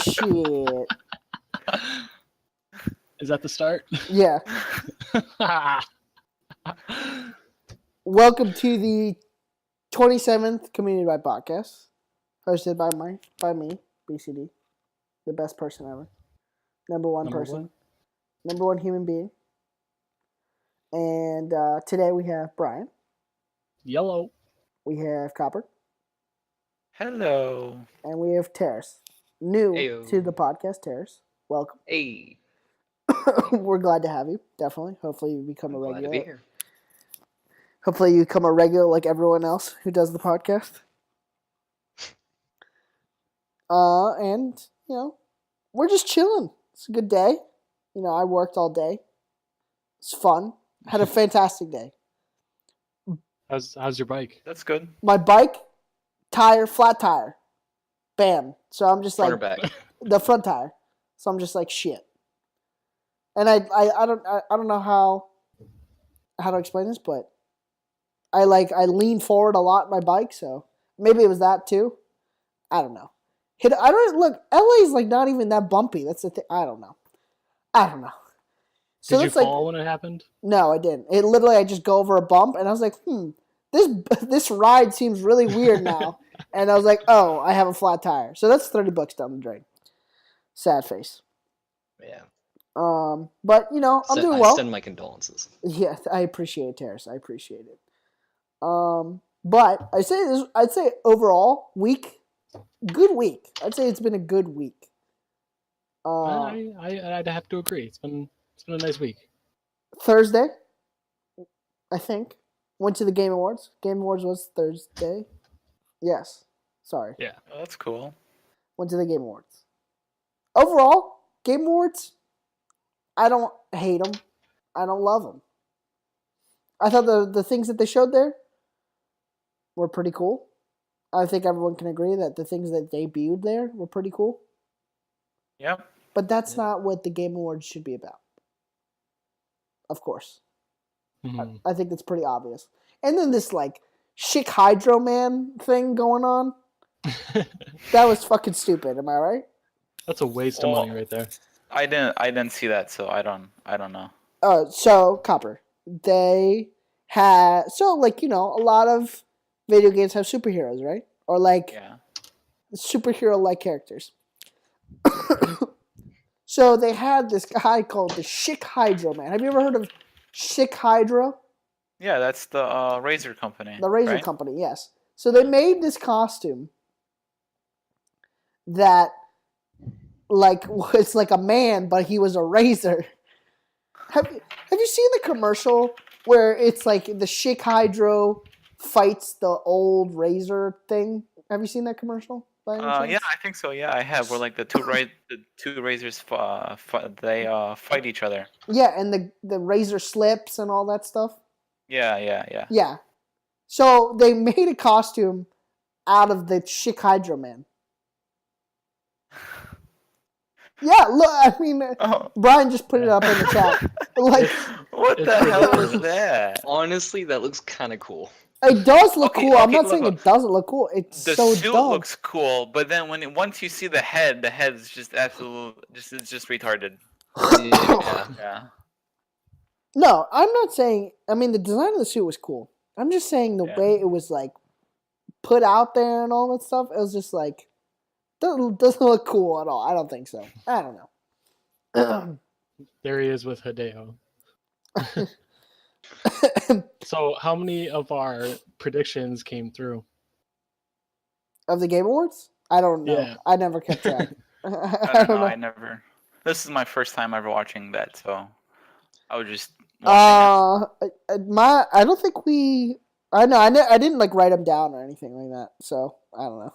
Shit. Is that the start? Yeah. Welcome to the 27th Community By Podcast, hosted by me, BCD, the best person ever, number one human being. And today we have Brryan. Yellow. We have Copper. Hello. And we have Terus. New Heyo. to the podcast, Terus. Welcome. Hey, We're glad to have you, definitely. Hopefully you become a glad regular. to be here. Hopefully you become a regular like everyone else who does the podcast. And, we're just chilling. It's a good day. I worked all day. It's fun. Had a fantastic day. How's your bike? That's good. My bike, flat tire. Bam. So I'm just like Quarterback. the front tire. So I'm just like shit. And I don't know how to explain this, but I lean forward a lot in my bike, so maybe it was that too. I don't know. Look, LA's like not even that bumpy. That's the thing. I don't know. So Did you fall when it happened? No, I didn't. It literally I just go over a bump and I was like, this ride seems really weird now. And I was like, oh, I have a flat tire. So that's $30 down the drain. Sad face. Yeah. But I'm doing well. I send my condolences. Yeah, I appreciate it, Terus. I appreciate it. But I'd say overall good week. I'd say it's been a good week. I'd have to agree. It's been a nice week. Thursday, I think, went to the Game Awards. Game Awards was Thursday. Yes. Sorry. Yeah. Oh, that's cool. Went to the Game Awards. Overall, Game Awards, I don't hate them. I don't love them. I thought the things that they showed there were pretty cool. I think everyone can agree that the things that debuted there were pretty cool. Yep. But that's not what the Game Awards should be about. Of course. Mm-hmm. I think that's pretty obvious. And then this Chick Hydro Man thing going on. That was fucking stupid, am I right? That's a waste of money right there. I didn't see that, so I don't know. So Copper, they had a lot of video games have superheroes, right? Or superhero-like characters. So they had this guy called the Chick Hydro Man. Have you ever heard of Chick Hydro? Yeah, that's the Razor company. The Razor right? company, yes. So they made this costume that was like a man, but he was a razor. Have you seen the commercial where it's like the Chick Hydro fights the old razor thing? Have you seen that commercial? Yeah, I think so. Yeah, I have. Where the two razors fight each other. Yeah, and the razor slips and all that stuff. Yeah. Yeah. So they made a costume out of the Chick Hydro Man. Yeah, look, I mean, Brryan just put it up in the chat. What the hell was that? Honestly, that looks kind of cool. It does look cool. I'm not look, saying it doesn't look cool. It's the so suit dumb. looks cool, but then once you see the head's just absolute, it's just retarded. Yeah. No, I'm not saying. I mean, the design of the suit was cool. I'm just saying the way it was put out there and all that stuff. It was just doesn't look cool at all. I don't think so. I don't know. There he is with Hideo. So how many of our predictions came through? Of the Game Awards? I don't know. Yeah. I never kept track. I don't know. I never. This is my first time ever watching that, so I was just. I don't think we. I know. I didn't write them down or anything like that. So I don't know.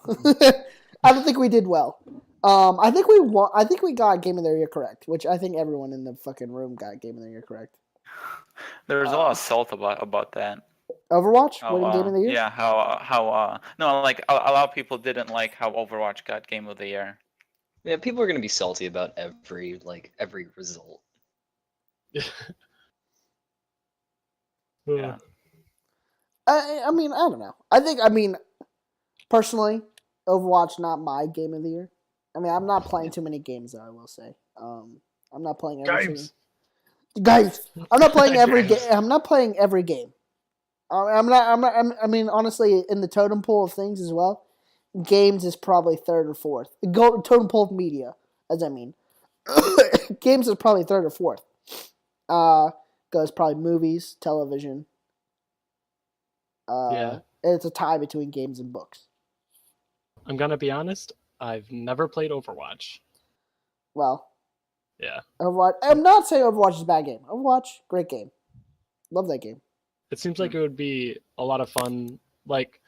I don't think we did well. I think we won. I think we got Game of the Year correct, which I think everyone in the fucking room got Game of the Year correct. There was a lot of salt about that. Overwatch winning Game of the Year. Yeah, how no, a lot of people didn't like how Overwatch got Game of the Year. Yeah, people are gonna be salty about every result. Yeah. I mean, I don't know. Personally, Overwatch not my game of the year. I mean, I'm not playing too many games, though. I will say. I'm not playing every Games. Guys, I'm not playing every game. Games. I'm not playing every game. I'm not. I mean, honestly, in the totem pole of things as well, games is probably third or fourth. Totem pole of media, as I mean, games is probably third or fourth. Goes probably movies, television. Yeah. And it's a tie between games and books. I'm gonna be honest. I've never played Overwatch. Well, Yeah. Overwatch. I'm not saying Overwatch is a bad game. Overwatch, great game. Love that game. It seems like it would be a lot of fun. Like,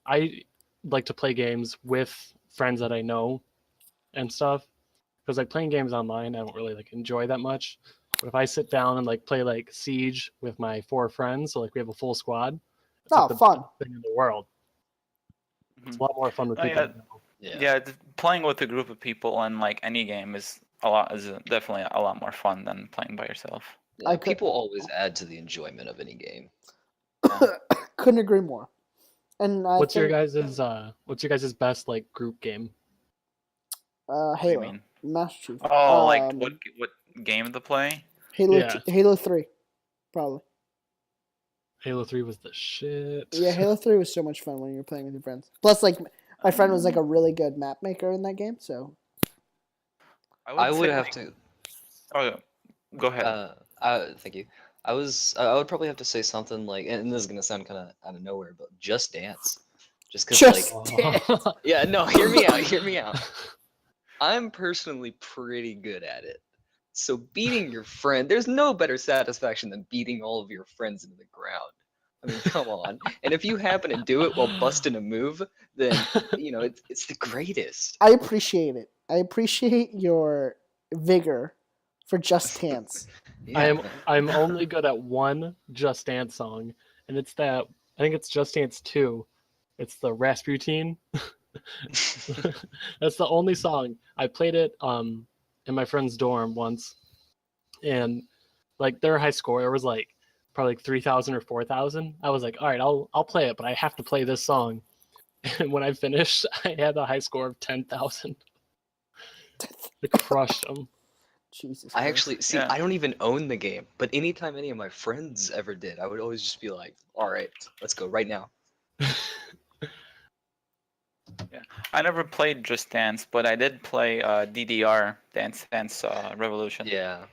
I like to play games with friends that I know and stuff. Because like playing games online, I don't really like enjoy that much. But if I sit down and like play like Siege with my 4 friends, so like we have a full squad, it's like the Fun. best thing in the world. It's a lot more fun with Oh, people. yeah. I know. Yeah, playing with a group of people on like any game is definitely a lot more fun than playing by yourself. Yeah, people always add to the enjoyment of any game. Couldn't agree more. And What's your guys' best like group game? What do you Halo, mean? Master Chief. Oh, like what game to play? Halo, Yeah. Halo 3, probably. Halo 3 was the shit. Yeah, Halo 3 was so much fun when you were playing with your friends. Plus, like, my friend was like a really good map maker in that game, so. I would say, have like- to. Oh, go ahead. Thank you. I would probably have to say something like, and this is gonna sound kind of out of nowhere, but Just Dance. Just because, Just like, Dance. yeah, no, hear me out. Hear me out. I'm personally pretty good at it. So beating your friend, there's no better satisfaction than beating all of your friends into the ground. I mean, come on. And if you happen to do it while busting a move, then it's the greatest. I appreciate it. I appreciate your vigor for Just Dance. Yeah, I'm only good at one Just Dance song, and it's that I think it's Just Dance 2. It's the Rasputin. That's the only song. I played it in my friend's dorm once, and like their high score was like probably like 3,000 or 4,000. I was like, all right, I'll play it, but I have to play this song. And when I finished, I had a high score of 10,000. I crushed them. Jesus. I Christ. actually see. Yeah. I don't even own the game, but anytime any of my friends ever did, I would always just be like, "All right, let's go right now." I never played Just Dance, but I did play DDR Dance Revolution. Yeah.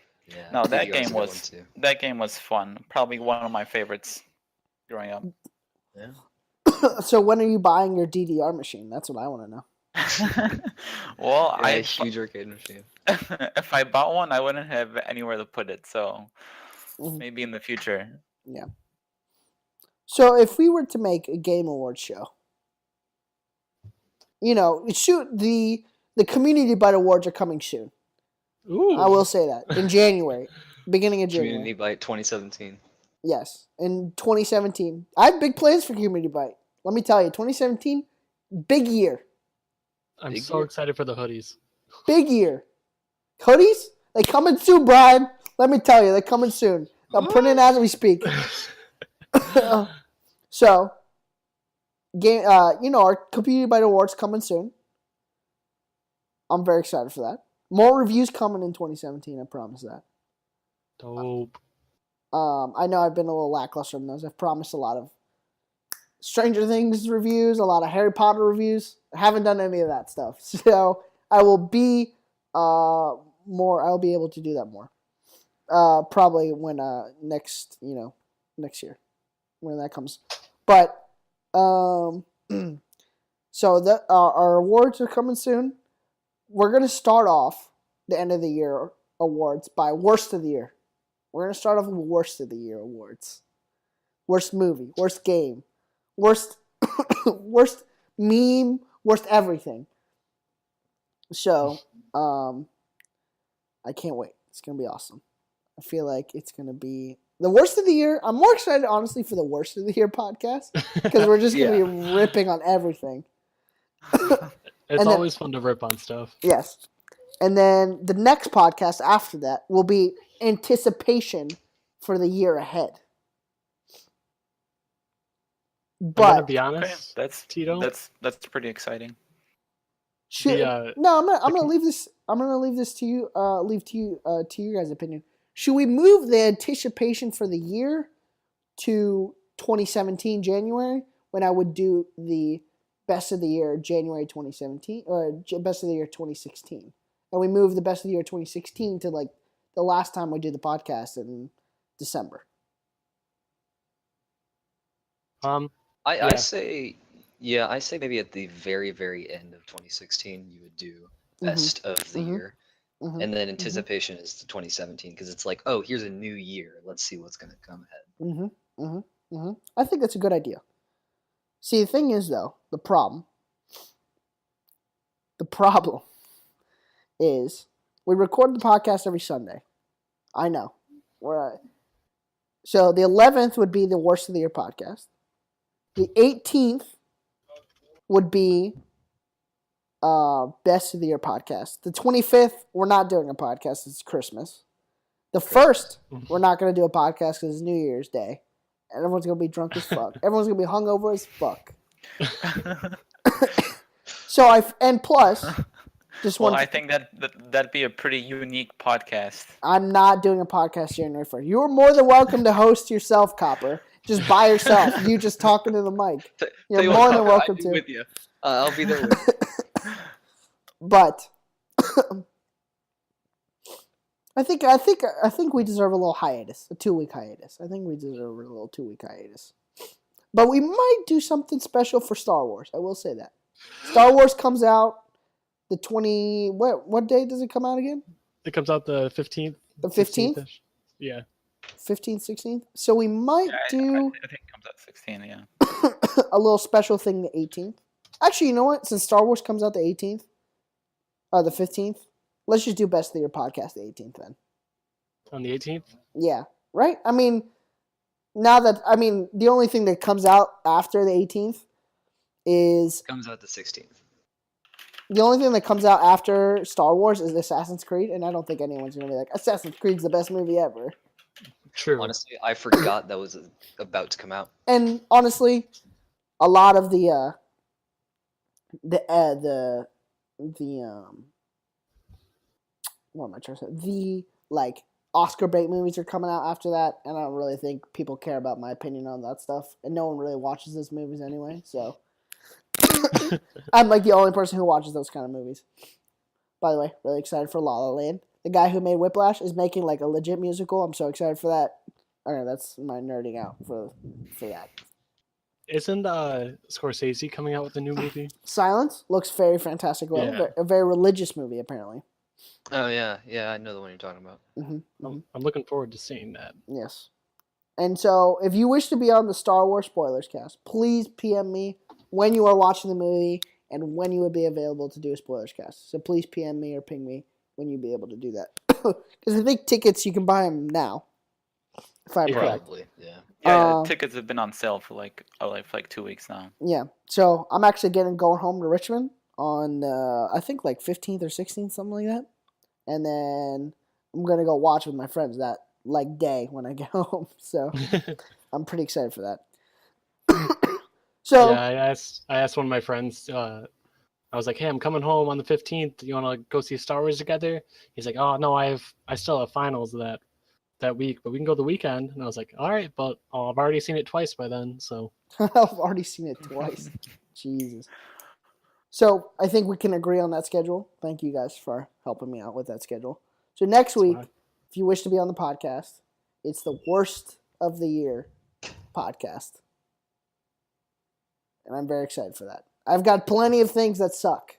No, that DDR 's a game good one, was too. that game was fun. Probably one of my favorites growing up. Yeah. So when are you buying your DDR machine? That's what I want to know. Well, Yeah, a huge arcade machine. if I bought one, I wouldn't have anywhere to put it. So Mhm. maybe in the future. Yeah. So if we were to make a game award show, the Community Bite Awards are coming soon. Ooh. I will say that in January, beginning of January. Community Bite 2017. Yes, in 2017. I have big plans for Community Bite. Let me tell you, 2017, big year. I'm Big so year. excited for the hoodies. Big year. Hoodies? They coming soon, Brryan. Let me tell you, they're coming soon. I'm printing as we speak. So, our Community Bite Awards coming soon. I'm very excited for that. More reviews coming in 2017, I promise that. Dope. I know I've been a little lackluster on those. I've promised a lot of Stranger Things reviews, a lot of Harry Potter reviews. I haven't done any of that stuff. So I will be I'll be able to do that more. Probably when next year when that comes. But so our awards are coming soon. We're gonna start off the end of the year awards by worst of the year. We're gonna start off with worst of the year awards. Worst movie, worst game, worst worst meme, worst everything. So, I can't wait. It's gonna be awesome. I feel like it's gonna be the worst of the year. I'm more excited, honestly, for the worst of the year podcast because we're just gonna be ripping on everything. It's And then- always fun to rip on stuff. Yes. And then the next podcast after that will be anticipation for the year ahead. I'm gonna But be Okay, honest, that's Tito. that's pretty exciting. Should, The, no, I'm the gonna leave this. I'm gonna leave this to you. To you guys' opinion. Should we move the anticipation for the year to 2017 January, when I would do the best of the year January 2017 or best of the year 2016, and we move the best of the year 2016 to like the last time we did the podcast in December. I say maybe at the very, very end of 2016 you would do best of the year. And then anticipation is to 2017 because it's like, oh, here's a new year. Let's see what's going to come ahead. I think that's a good idea. See, the thing is, though, the problem is we record the podcast every Sunday. I know. So the 11th would be the worst of the year podcast. The 18th would be best of the year podcast. The 25th, we're not doing a podcast. It's Christmas. The 1st, we're not going to do a podcast because it's New Year's Day. And everyone's going to be drunk as fuck. Everyone's going to be hungover as fuck. Plus, just well, I think that'd be a pretty unique podcast. I'm not doing a podcast January 1st. You're more than welcome to host yourself, Copper. Just by yourself. You just talking to the mic. You're more than welcome to. With you. I'll be there with you. But I think we deserve a little hiatus, a 2-week hiatus. I think we deserve a little 2-week hiatus. But we might do something special for Star Wars. I will say that. Star Wars comes out the 20. What day does it come out again? It comes out the 15th. The 15th? Yeah. 15th, 16th. So we might do. I think it comes out 16. Yeah. A little special thing the 18th. Actually, you know what? Since Star Wars comes out the 18th, or the 15th, let's just do Best of the Year podcast the 18th then. On the 18th? Yeah. Right? I mean, the only thing that comes out after the 18th is. Comes out the 16th. The only thing that comes out after Star Wars is Assassin's Creed, and I don't think anyone's going to be like, Assassin's Creed's the best movie ever. True. Honestly, I forgot that was about to come out. And honestly, a lot of the what am I trying to say? The like Oscar bait movies are coming out after that, and I don't really think people care about my opinion on that stuff, and no one really watches those movies anyway. So I'm like the only person who watches those kind of movies. By the way, really excited for La La Land. The guy who made Whiplash is making like a legit musical. I'm so excited for that. Okay, that's my nerding out for that. Isn't Scorsese coming out with a new movie? Silence looks very fantastic. Well, Yeah. a very religious movie apparently. Oh yeah, I know the one you're talking about. I'm looking forward to seeing that. Yes. And so, if you wish to be on the Star Wars spoilers cast, please PM me when you are watching the movie and when you would be available to do a spoilers cast. So please PM me or ping me when you'd be able to do that. Because I think tickets, you can buy them now. If I'm correct. Probably, yeah. Yeah, tickets have been on sale for like 2 weeks now. Yeah. So I'm actually going home to Richmond on, I think like 15th or 16th, something like that. And then I'm going to go watch with my friends that like day when I get home. So I'm pretty excited for that. So yeah, I asked one of my friends. I was like, "Hey, I'm coming home on the 15th. Do you want to go see Star Wars together?" He's like, "Oh no, I still have finals that week, but we can go the weekend." And I was like, "All right, but I've already seen it twice by then, so." I've already seen it twice. Jesus. So I think we can agree on that schedule. Thank you guys for helping me out with that schedule. So next week, if you wish to be on the podcast, it's the worst of the year podcast. And I'm very excited for that. I've got plenty of things that suck.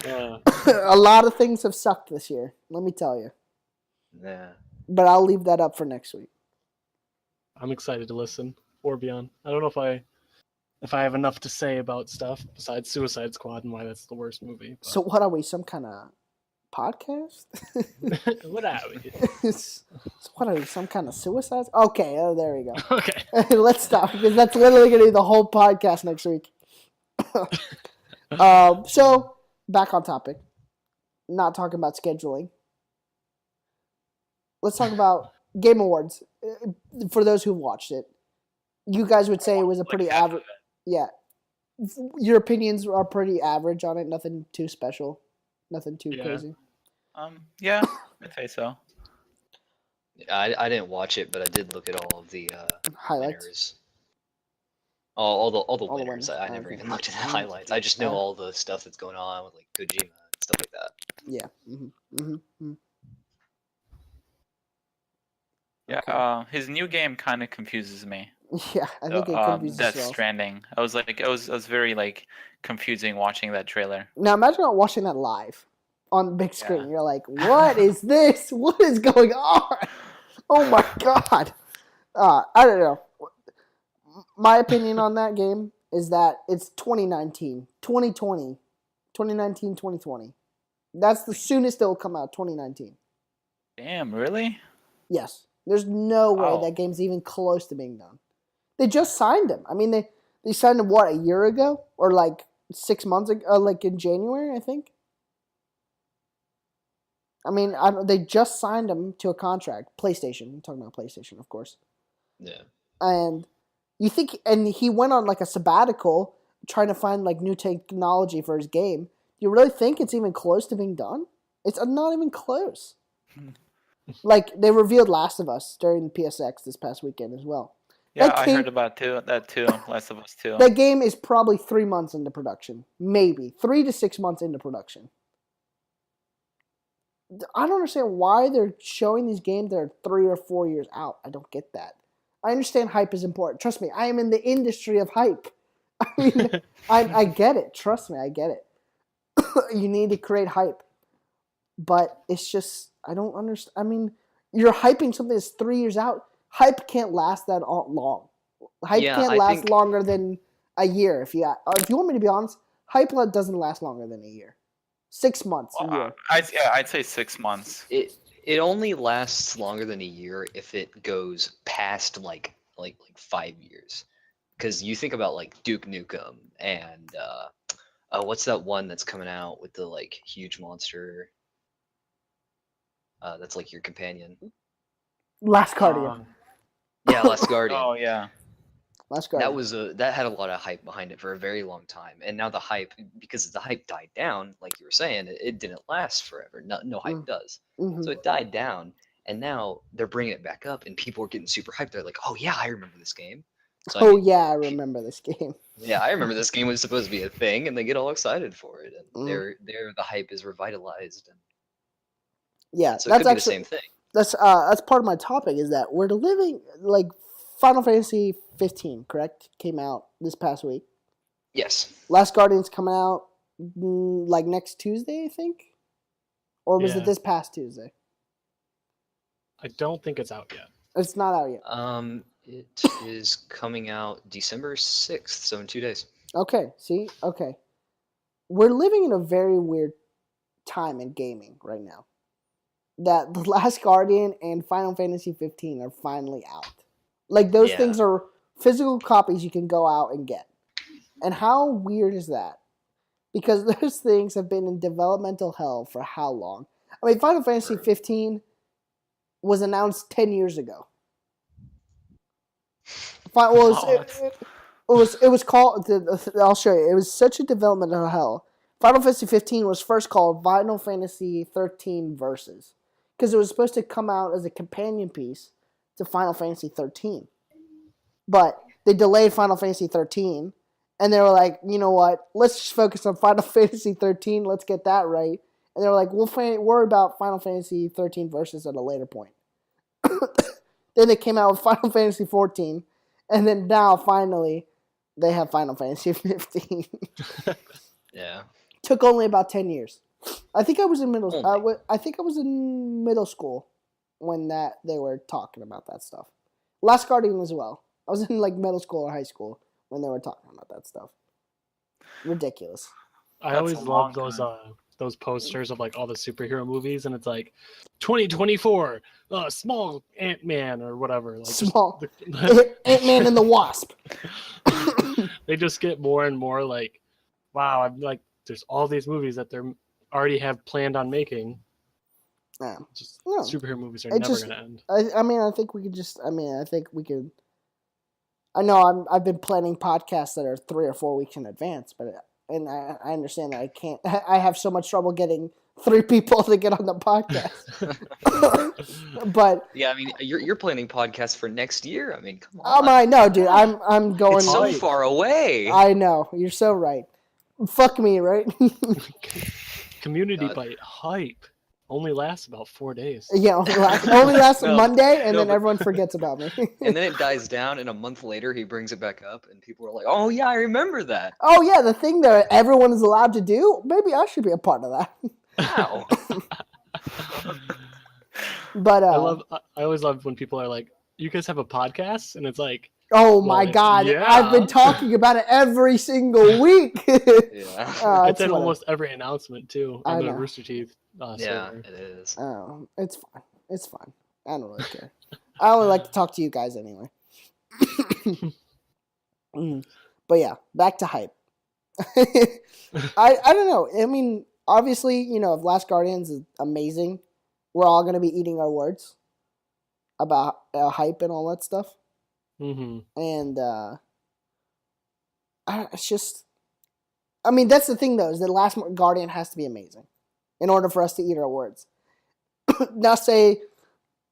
A lot of things have sucked this year, let me tell you. Yeah. But I'll leave that up for next week. I'm excited to listen or beyond. I don't know if I have enough to say about stuff besides Suicide Squad and why that's the worst movie. But. So what are we, some kind of podcast? What are we? So what are we, some kind of suicide? Okay, there we go. Okay. Let's stop because that's literally going to be the whole podcast next week. So back on topic. Not talking about scheduling. Let's talk about Game Awards. For those who watched it, you guys would say it was a pretty average. Yeah, Your opinions are pretty average on it. Nothing too special. Nothing too Yeah. crazy. Yeah, I'd say so. I didn't watch it, but I did look at all of the Highlights. winners. All the All the winners. winners. I never Okay. even looked at the highlights. I just know Uh, all the stuff that's going on with like Kojima and stuff like that. Yeah. Yeah, Okay. his new game kind of confuses me. Yeah, I think it confuses Death well. Stranding. I was very like confusing watching that trailer. Now imagine not watching that live on the big screen. Yeah. You're like, what is this? What is going on? Oh my god. I don't know. My opinion on that game is that it's 2019, 2020, 2019, 2020. That's the soonest it will come out, 2019. Damn, really? Yes. There's no way Wow. that game's even close to being done. They just signed him. I mean, they signed him, what, a year ago? Or like 6 months ago? Like in January, I think? I mean, they just signed him to a contract. PlayStation. I'm talking about PlayStation, of course. Yeah. And you think, and he went on like a sabbatical trying to find like new technology for his game. You really think it's even close to being done? It's not even close. Like, they revealed Last of Us during PSX this past weekend as well. Yeah, That I game- heard about that too. Last of Us 2. That game is probably 3 months into production. Maybe. 3 to 6 months into production. I don't understand why they're showing these games that are 3 or 4 years out. I don't get that. I understand hype is important. Trust me, I am in the industry of hype. I mean, I get it. Trust me, I get it. You need to create hype. But it's just, I don't understand. I mean, you're hyping something that's 3 years out. Hype can't last that long. Hype Yeah, can't I last think- longer than a year. If you want me to be honest, hype doesn't last longer than a year. 6 months, a year. I'd say 6 months. It only lasts longer than a year if it goes past like 5 years. Because you think about like Duke Nukem and what's that one that's coming out with the like huge monster? That's like your companion. Last Guardian. Yeah, Last Guardian. Oh yeah. Last Guardian. That had a lot of hype behind it for a very long time, and now the hype, because the hype died down, like you were saying, it didn't last forever. No hype does. Mhm. So it died down, and now they're bringing it back up, and people are getting super hyped. They're like, "Oh yeah, I remember this game." So, Oh yeah, I remember this game. yeah, I remember this game was supposed to be a thing, and they get all excited for it, and Mm. there the hype is revitalized, and Yeah, so it that's could be actually the same thing. that's part of my topic is that we're living like Final Fantasy 15, correct? Came out this past week. Yes. Last Guardian's coming out like next Tuesday, I think, or was Yeah. it this past Tuesday? I don't think it's out yet. It's not out yet. It is coming out December 6th, so in 2 days. Okay, see, okay, we're living in a very weird time in gaming right now. That The Last Guardian and Final Fantasy 15 are finally out. Like, those Yeah. things are physical copies you can go out and get. And how weird is that? Because those things have been in developmental hell for how long? I mean, Final Fantasy 15 was announced 10 years ago. It was called. I'll show you. It was such a developmental hell. Final Fantasy 15 was first called Final Fantasy 13 Versus because it was supposed to come out as a companion piece to Final Fantasy 13. But they delayed Final Fantasy 13, and they were like, you know what? Let's just focus on Final Fantasy 13. Let's get that right. And they were like, we'll worry about Final Fantasy 13 Versus at a later point. Then they came out with Final Fantasy 14, and then now finally they have Final Fantasy 15. Yeah. Took only about 10 years. I think I was in middle. Only. I think I was in middle school when they were talking about that stuff. Last Guardian as well. I was in like middle school or high school when they were talking about that stuff. Ridiculous. I That's always a long love those posters of like all the superhero movies, and it's like 2024, small Ant-Man or whatever. Like just Small the- Ant-Man and the Wasp. they just get more and more like, wow, I'm like, there's all these movies that they're already have planned on making. Yeah. Just No. superhero movies are It never just- gonna end. I mean, I think we could just. I mean, I think we could. I know I've been planning podcasts that are 3 or 4 weeks in advance, and I understand that I can't. I have so much trouble getting 3 people to get on the podcast. But Yeah, I mean, you're planning podcasts for next year. I mean, come on. I know, dude. I'm going. It's so Hype. far away. I know. You're so right. Fuck me, right? Community God. bite hype only lasts about 4 days. Yeah, only last No, Monday, and no, then but- everyone forgets about me. And then it dies down, and a month later he brings it back up, and people are like, "Oh yeah, I remember that." Oh yeah, the thing that everyone is allowed to do. Maybe I should be a part of that. Wow. But I always love when people are like, "You guys have a podcast?" And it's like, oh my Well, god, yeah. I've been talking about it every single week. Yeah. it's in whatever. almost every announcement too I on the know. Rooster Teeth Yeah, server. it is. Oh, it's fine. It's fine. I don't really care. I only like to talk to you guys anyway. But yeah, back to hype. I don't know. I mean, obviously, if Last Guardians is amazing, we're all gonna be eating our words about hype and all that stuff. Mm-hmm. And it's just, I mean, that's the thing though, is that Last Guardian has to be amazing in order for us to eat our words. Now, say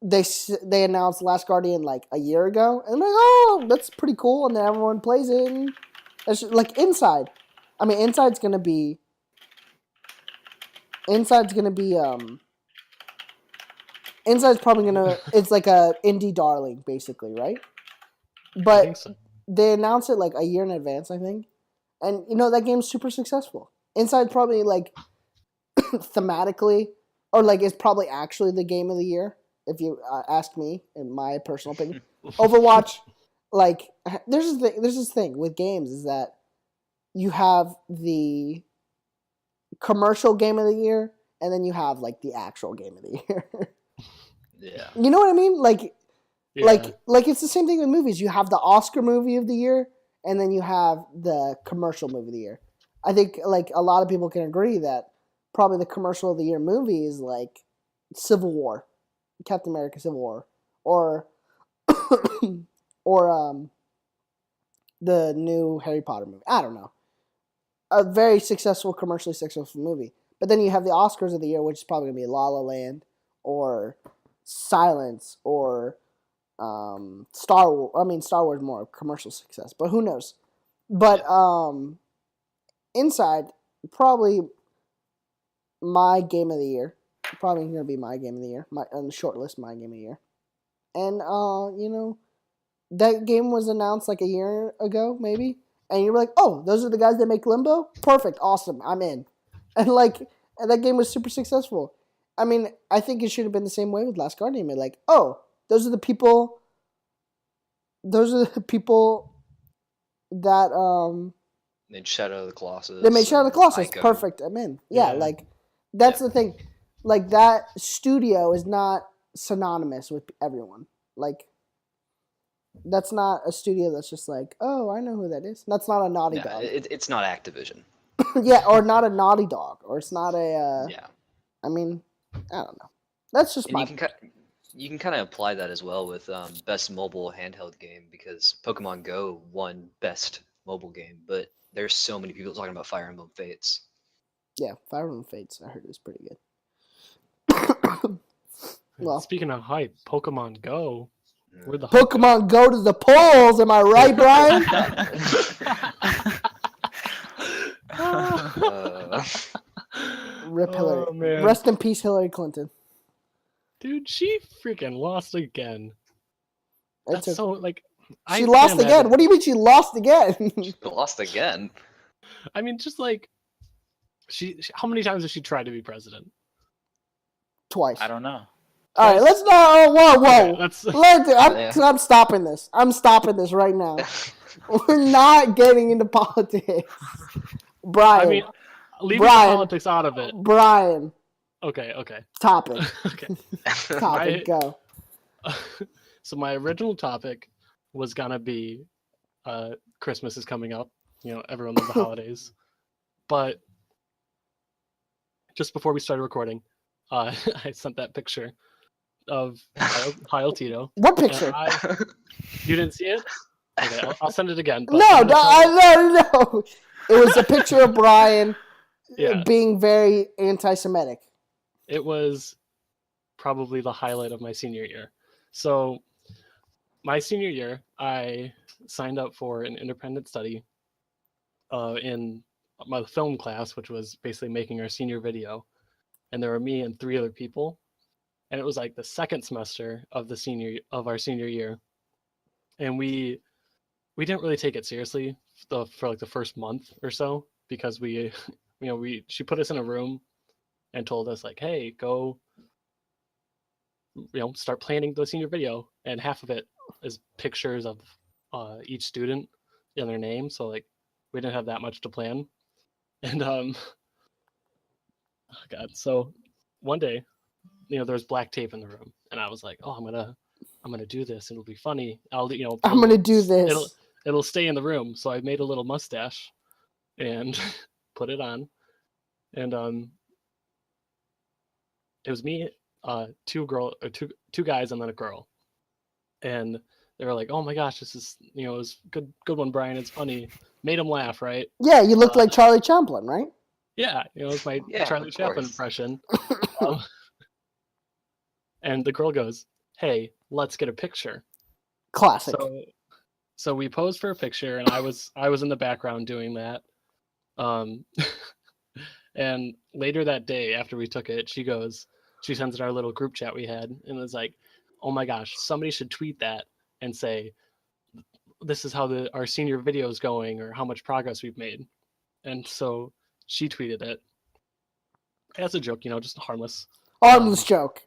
they announced Last Guardian like a year ago, and I'm like, oh, that's pretty cool, and then everyone plays it, and it's just, like Inside. I mean, Inside's gonna be Inside's probably gonna. It's like a indie darling, basically, right? I But think so. they announced it like a year in advance, I think, and that game's super successful. Inside probably like thematically, or like it's probably actually the game of the year if you ask me, in my personal opinion. Overwatch, like there's this thing with games is that you have the commercial game of the year, and then you have like the actual game of the year. Yeah. You know what I mean? Like. Yeah. Like it's the same thing with movies. You have the Oscar movie of the year, and then you have the commercial movie of the year. I think like a lot of people can agree that probably the commercial of the year movie is like Civil War, Captain America: Civil War, or or the new Harry Potter movie. I don't know, a very successful, commercially successful movie. But then you have the Oscars of the year, which is probably gonna be La La Land or Silence or Star Wars. I mean, Star Wars more commercial success, but who knows? But Inside probably my game of the year. Probably gonna be my game of the year. My on the short list, my game of the year. And that game was announced like a year ago, maybe. And you're like, oh, those are the guys that make Limbo. Perfect, awesome, I'm in. And that game was super successful. I mean, I think it should have been the same way with Last Guardian. Like, oh, those are the people that Made Shadow of the Colossus. they made Shadow of the Colossus. Ico. Perfect, I'm in. Yeah, Yeah. like that's the thing. Like that studio is not synonymous with everyone. Like that's not a studio that's just like, oh, I know who that is. That's not a Naughty Yeah, Dog. it's not Activision. Yeah, or not a Naughty Dog, or it's not a. Yeah. I mean, I don't know. That's just And my. you can kind of apply that as well with best mobile handheld game, because Pokemon Go won best mobile game, but there's so many people talking about Fire Emblem Fates. Yeah, Fire Emblem Fates. I heard it was pretty good. Well, Speaking of hype, Pokemon Go. Mm. Where the hype Pokemon go to the polls. Am I right, Brryan? Rip Hillary. Oh, man. Rest in peace, Hillary Clinton. Dude, she freaking lost again. It's That's so like. she lost can't again. imagine- What do you mean she lost again? Lost again. I mean, just like how many times has she tried to be president? Twice. I don't know. All right, let's not. Whoa, whoa. Okay, that's I'm stopping this. I'm stopping this right now. We're not getting into politics. Brryan. I mean, leaving the Brryan. politics out of it. Brryan. Okay. Topic. Okay. Topic. Go. So my original topic was gonna be Christmas is coming up. Everyone loves the holidays. But just before we started recording, I sent that picture of Heil Tito. What picture? You didn't see it? Okay, I'll send it again. But No, I'm gonna tell you- no. It was a picture of Brryan Yeah. being very anti-Semitic. It was probably the highlight of my senior year. So my senior year, I signed up for an independent study in my film class, which was basically making our senior video. And there were me and 3 other people. And it was like the second semester of our senior year. And we didn't really take it seriously for like the first month or so because she put us in a room and told us like, hey, go start planning the senior video, and half of it is pictures of each student and their name. So like we didn't have that much to plan. And oh god, so one day, there was black tape in the room, and I was like, oh, I'm gonna do this. It'll be funny. I'm gonna do this. It'll stay in the room. So I made a little mustache and put it on, and it was me, two guys, and then a girl, and they were like, "Oh my gosh, this is it was good one, Brryan. It's funny." Made them laugh, right? Yeah, you looked like Charlie Chaplin, right? Yeah, it was my Yeah, Charlie of Chaplin course. impression. And the girl goes, "Hey, let's get a picture." Classic. So we posed for a picture, and I was in the background doing that. And later that day, after we took it, she sends in our little group chat we had, and was like, "Oh my gosh, somebody should tweet that and say, this is how our senior video is going, or how much progress we've made." And so she tweeted it as a joke, just harmless. Harmless joke.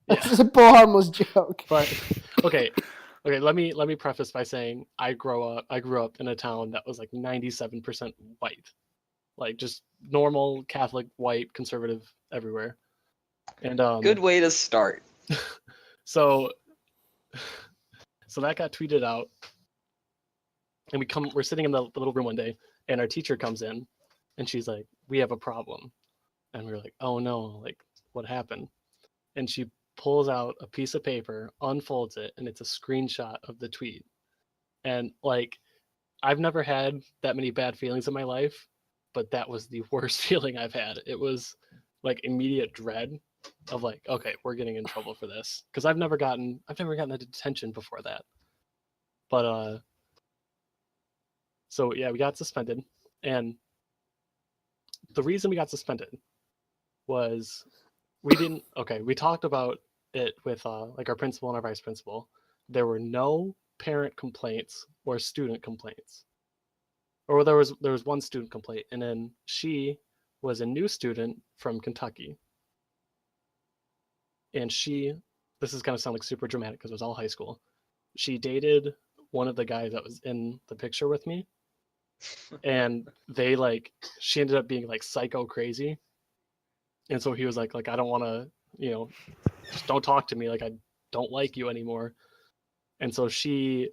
Yeah. A simple harmless joke. But okay, let me preface by saying I grew up in a town that was like 97% white, like just normal Catholic, white, conservative everywhere. And Good way to start. so that got tweeted out, and we're sitting in the little room one day, and our teacher comes in, and she's like, "We have a problem." And we're like, "Oh no, like what happened?" And she pulls out a piece of paper, unfolds it, and it's a screenshot of the tweet. And like, I've never had that many bad feelings in my life, but that was the worst feeling I've had. It was like immediate dread of like, okay, we're getting in trouble for this, because I've never gotten a detention before that. But so yeah, we got suspended, and the reason we got suspended was we talked about it with like our principal and our vice principal. There were no parent complaints or student complaints, or there was one student complaint, and then she was a new student from Kentucky, and this is going to sound like super dramatic because it was all high school. She dated one of the guys that was in the picture with me, and she ended up being like psycho crazy. And so he was like I don't want to, just don't talk to me, like I don't like you anymore. And so she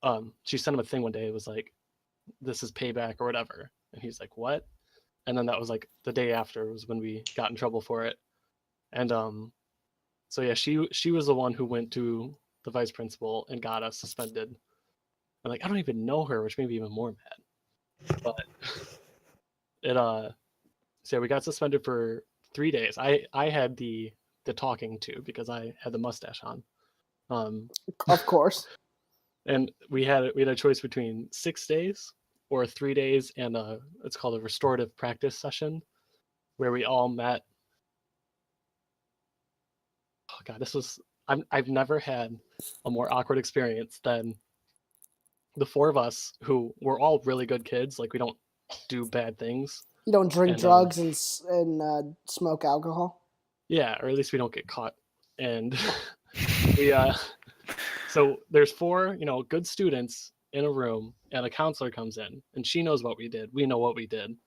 sent him a thing one day. It was like, "This is payback," or whatever. And he's like, "What?" And then that was like the day after was when we got in trouble for it. And so yeah, she was the one who went to the vice principal and got us suspended. And like, I don't even know her, which made me even more mad. But so yeah, we got suspended for 3 days. I had the talking to, because I had the mustache on. Of course. And we had a choice between 6 days or 3 days and it's called a restorative practice session, where we all met. Oh god, I've never had a more awkward experience than the 4 of us, who were all really good kids. Like, we don't do bad things. You don't drink And, drugs and smoke alcohol. Yeah, or at least we don't get caught. And we so there's 4 good students in a room, and a counselor comes in, and she knows what we did. We know what we did.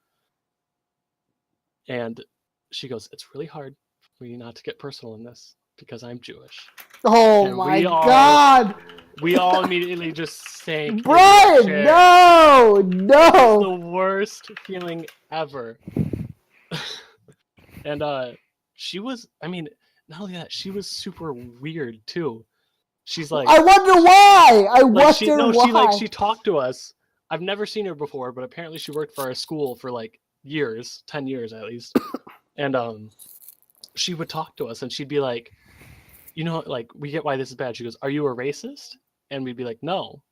And she goes, "It's really hard for me not to get personal in this, because I'm Jewish." Oh And my god! We all immediately just sank. Brryan, no! It was the worst feeling ever. And she was, not only that, she was super weird too. she's like, I wonder why. I like why. she talked to us. I've never seen her before, but apparently she worked for our school for like years, 10 years at least. And she would talk to us and she'd be like, you know, like, we get why this is bad. She goes, are you a racist? And we'd be like, no.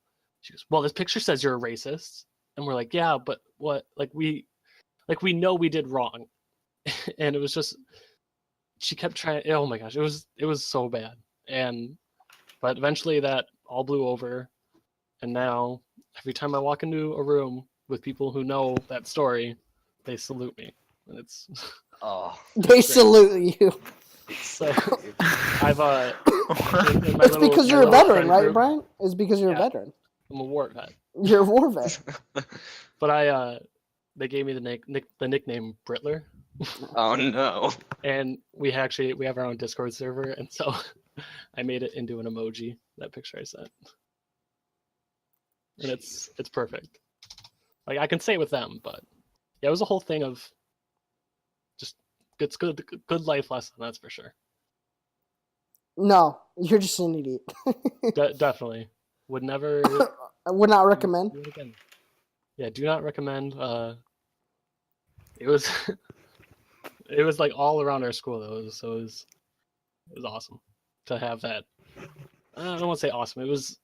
She goes, well, this picture says you're a racist. And we're like, yeah, but what? Like we know we did wrong. And it was just, she kept trying. Oh my gosh, it was so bad. But eventually that all blew over. And now every time I walk into a room with people who know that story, they salute me. And it's Oh, They salute you. so I've in my It's because my you're a little veteran, friend right, group, Brryan? It's because you're a Yeah. veteran. I'm a war vet. You're a war vet. But they gave me the nickname Brittler. oh no. And we have our own Discord server, and so I made it into an emoji, that picture I sent. And it's perfect. Like, I can say it with them, but yeah, it was a whole thing of just it's good life lesson, that's for sure. No, you're just an idiot. Definitely. Would never I would not recommend. do it again. Yeah, do not recommend. It was it was like all around our school though, it was awesome to have that. I don't want to say awesome. It was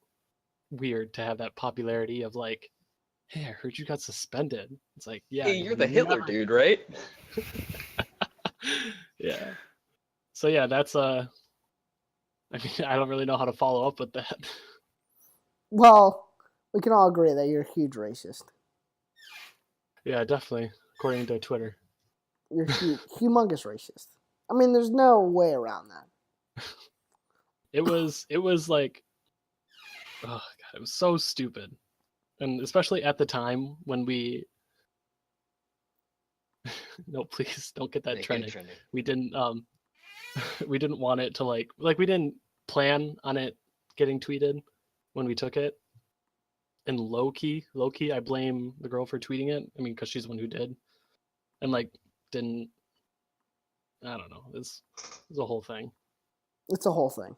weird to have that popularity of like, hey, I heard you got suspended. It's like, yeah, Hey, you're the Hitler never- dude, right? Yeah. So yeah, that's I mean, I don't really know how to follow up with that. Well, we can all agree that you're a huge racist. Yeah, definitely. According to Twitter. You're humongous racist. I mean, there's no way around that. It was like, oh god, it was so stupid. And especially at the time when we no, please don't get that Make it trending. trending. We didn't we didn't want it to like we didn't plan on it getting tweeted when we took it. And low key, I blame the girl for tweeting it. I mean, because she's the one who did, and like didn't. I don't know. It's a whole thing. It's a whole thing.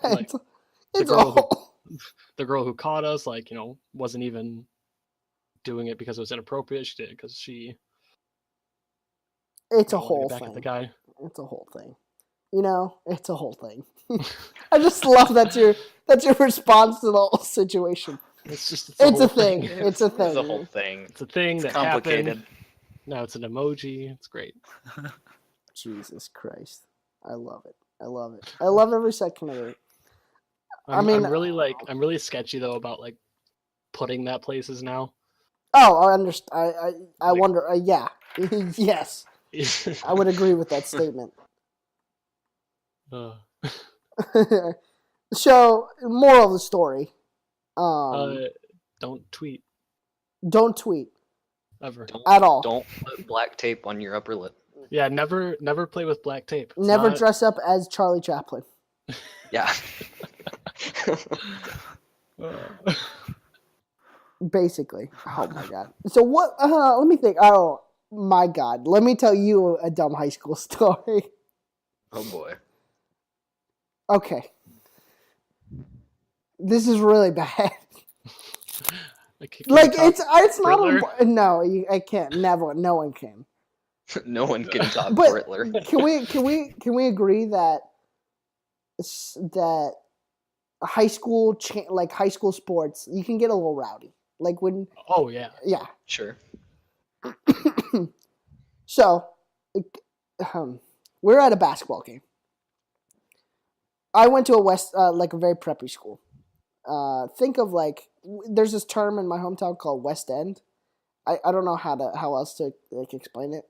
Like, it's a girl who- whole. The girl who caught us, like, you know, wasn't even doing it because it was inappropriate. She did it because she. It's a wanted to whole get back at thing. the guy. It's a whole thing. You know, it's a whole thing. I just love that's your response to the whole situation. It's It's whole a thing. It's It's a thing. the whole thing. It's a thing It's that complicated. happened. Now it's an emoji. It's great. Jesus Christ. I love it. I love it. I love every second of it. I'm mean- I'm really sketchy though about like putting that places now. Oh, I understand. I Like- wonder. Yeah. Yes. I would agree with that statement. So, moral of the story. Don't tweet Don't tweet ever. at all. Don't put black tape on your upper lip. Yeah, never play with black tape. It's Never not- dress up as Charlie Chaplin. Yeah. Basically. Oh my god. So what? Let me think. Oh my god. Let me tell you a dumb high school story. Oh boy. Okay. This is really bad. Can Like we talk it's not. Riddler? No, I can't. Never. No one can. No one can top But Riddler. can we agree that that high school like high school sports, you can get a little rowdy. Like when Oh yeah. yeah. Sure. So we're at a basketball game. I went to like a very preppy school. Think of like there's this term in my hometown called West End. I don't know how else to like explain it.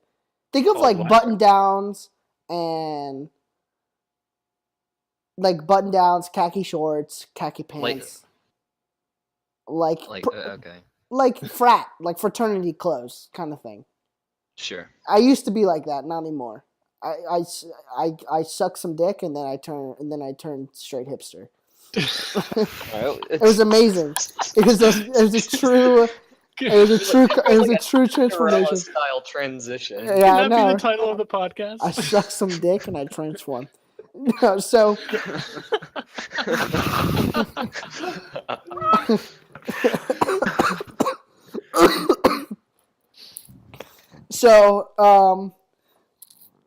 Think of Oh, like wow. button downs and like button downs, khaki shorts, khaki pants. Like Okay. like frat, like fraternity clothes kind of thing. Sure. I used to be like that, not anymore. I suck some dick and then I turn straight hipster. Well, It was amazing. It was a true transformation. style transition. Yeah, I Can that be know. the title of the podcast? I suck some dick and I transform. No, so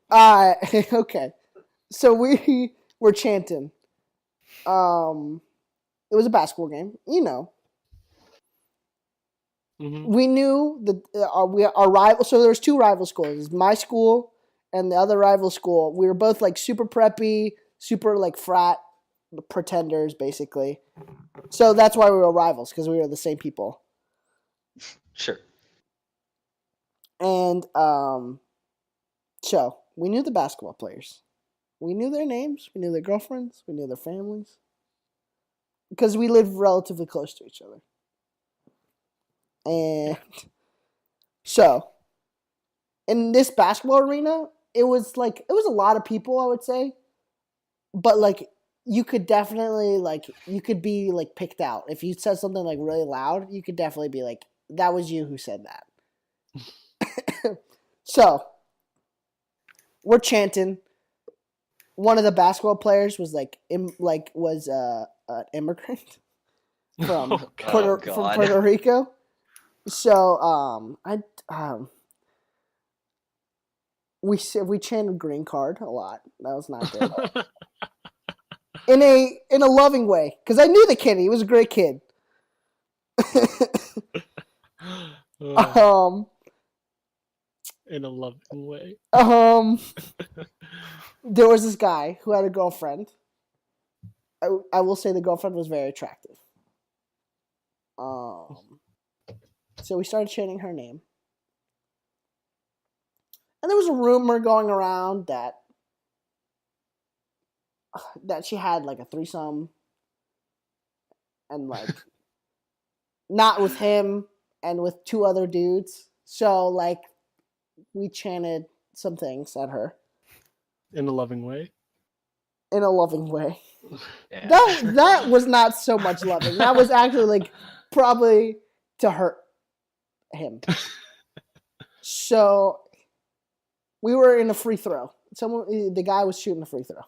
I okay. So we were chanting. It was a basketball game, Mhm. We knew that our rival. So there was two rival schools, my school and the other rival school. We were both like super preppy, super like frat pretenders, basically. So that's why we were rivals, because we were the same people. Sure. And so we knew the basketball players. We knew their names. We knew their girlfriends. We knew their families. Because we lived relatively close to each other. And so, in this basketball arena, it was a lot of people, I would say. But like, you could definitely you could be like picked out. If you said something like really loud, you could definitely be like, that was you who said that. So, we're chanting. One of the basketball players was an immigrant from Oh, God. from Puerto Rico. So we chanted green card a lot. That was not good. in a loving way, because I knew the kid. He was a great kid. In a loving way. There was this guy who had a girlfriend. I will say the girlfriend was very attractive. So we started chanting her name. And there was a rumor going around that she had like a threesome. And like, not with him and with two other dudes. So like, we chanted some things at her. In a loving way. In a loving way. Yeah. That was not so much loving. That was actually like probably to hurt him. So we were in a free throw. The guy was shooting a free throw.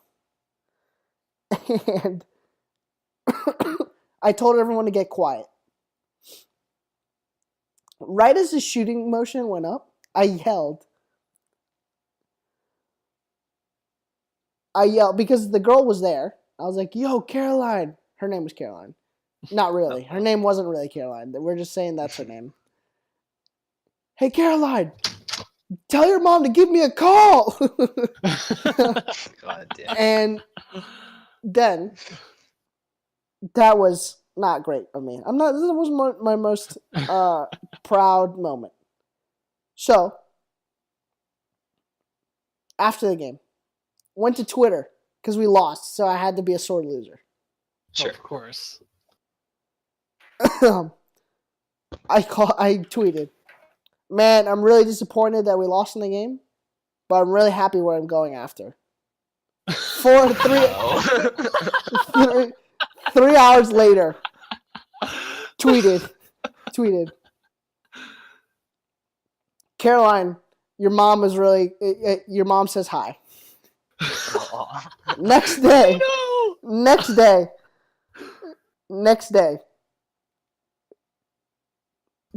And I told everyone to get quiet. Right as the shooting motion went up, I yelled because the girl was there. I was like, yo, Caroline. Her name was Caroline. Not really. Her name wasn't really Caroline. We're just saying that's her name. Hey, Caroline, tell your mom to give me a call. God damn. And then that was not great of me. This was my most proud moment. So after the game, went to Twitter because we lost, so I had to be a sore loser. Sure. Of course. I tweeted, man, I'm really disappointed that we lost in the game, but I'm really happy where I'm going after. 3 hours later, tweeted, Caroline, your mom says hi. Next day,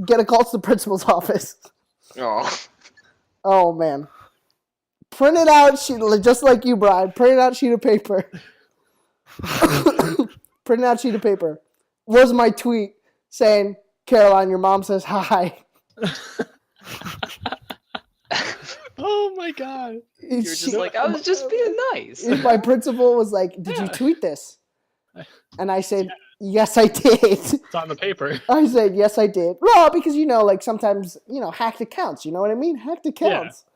get a call to the principal's office. Oh man. Printed out sheet, just like you, Brryan. Printed out sheet of paper. Printed out sheet of paper. Was my tweet saying, Caroline, your mom says hi. Oh my God. You're just like, I was just being nice. My principal was like, did you tweet this? And I said, yes, I did. It's on the paper. I said, yes, I did. Well, because, sometimes, hacked accounts. You know what I mean? Hacked accounts. Yeah.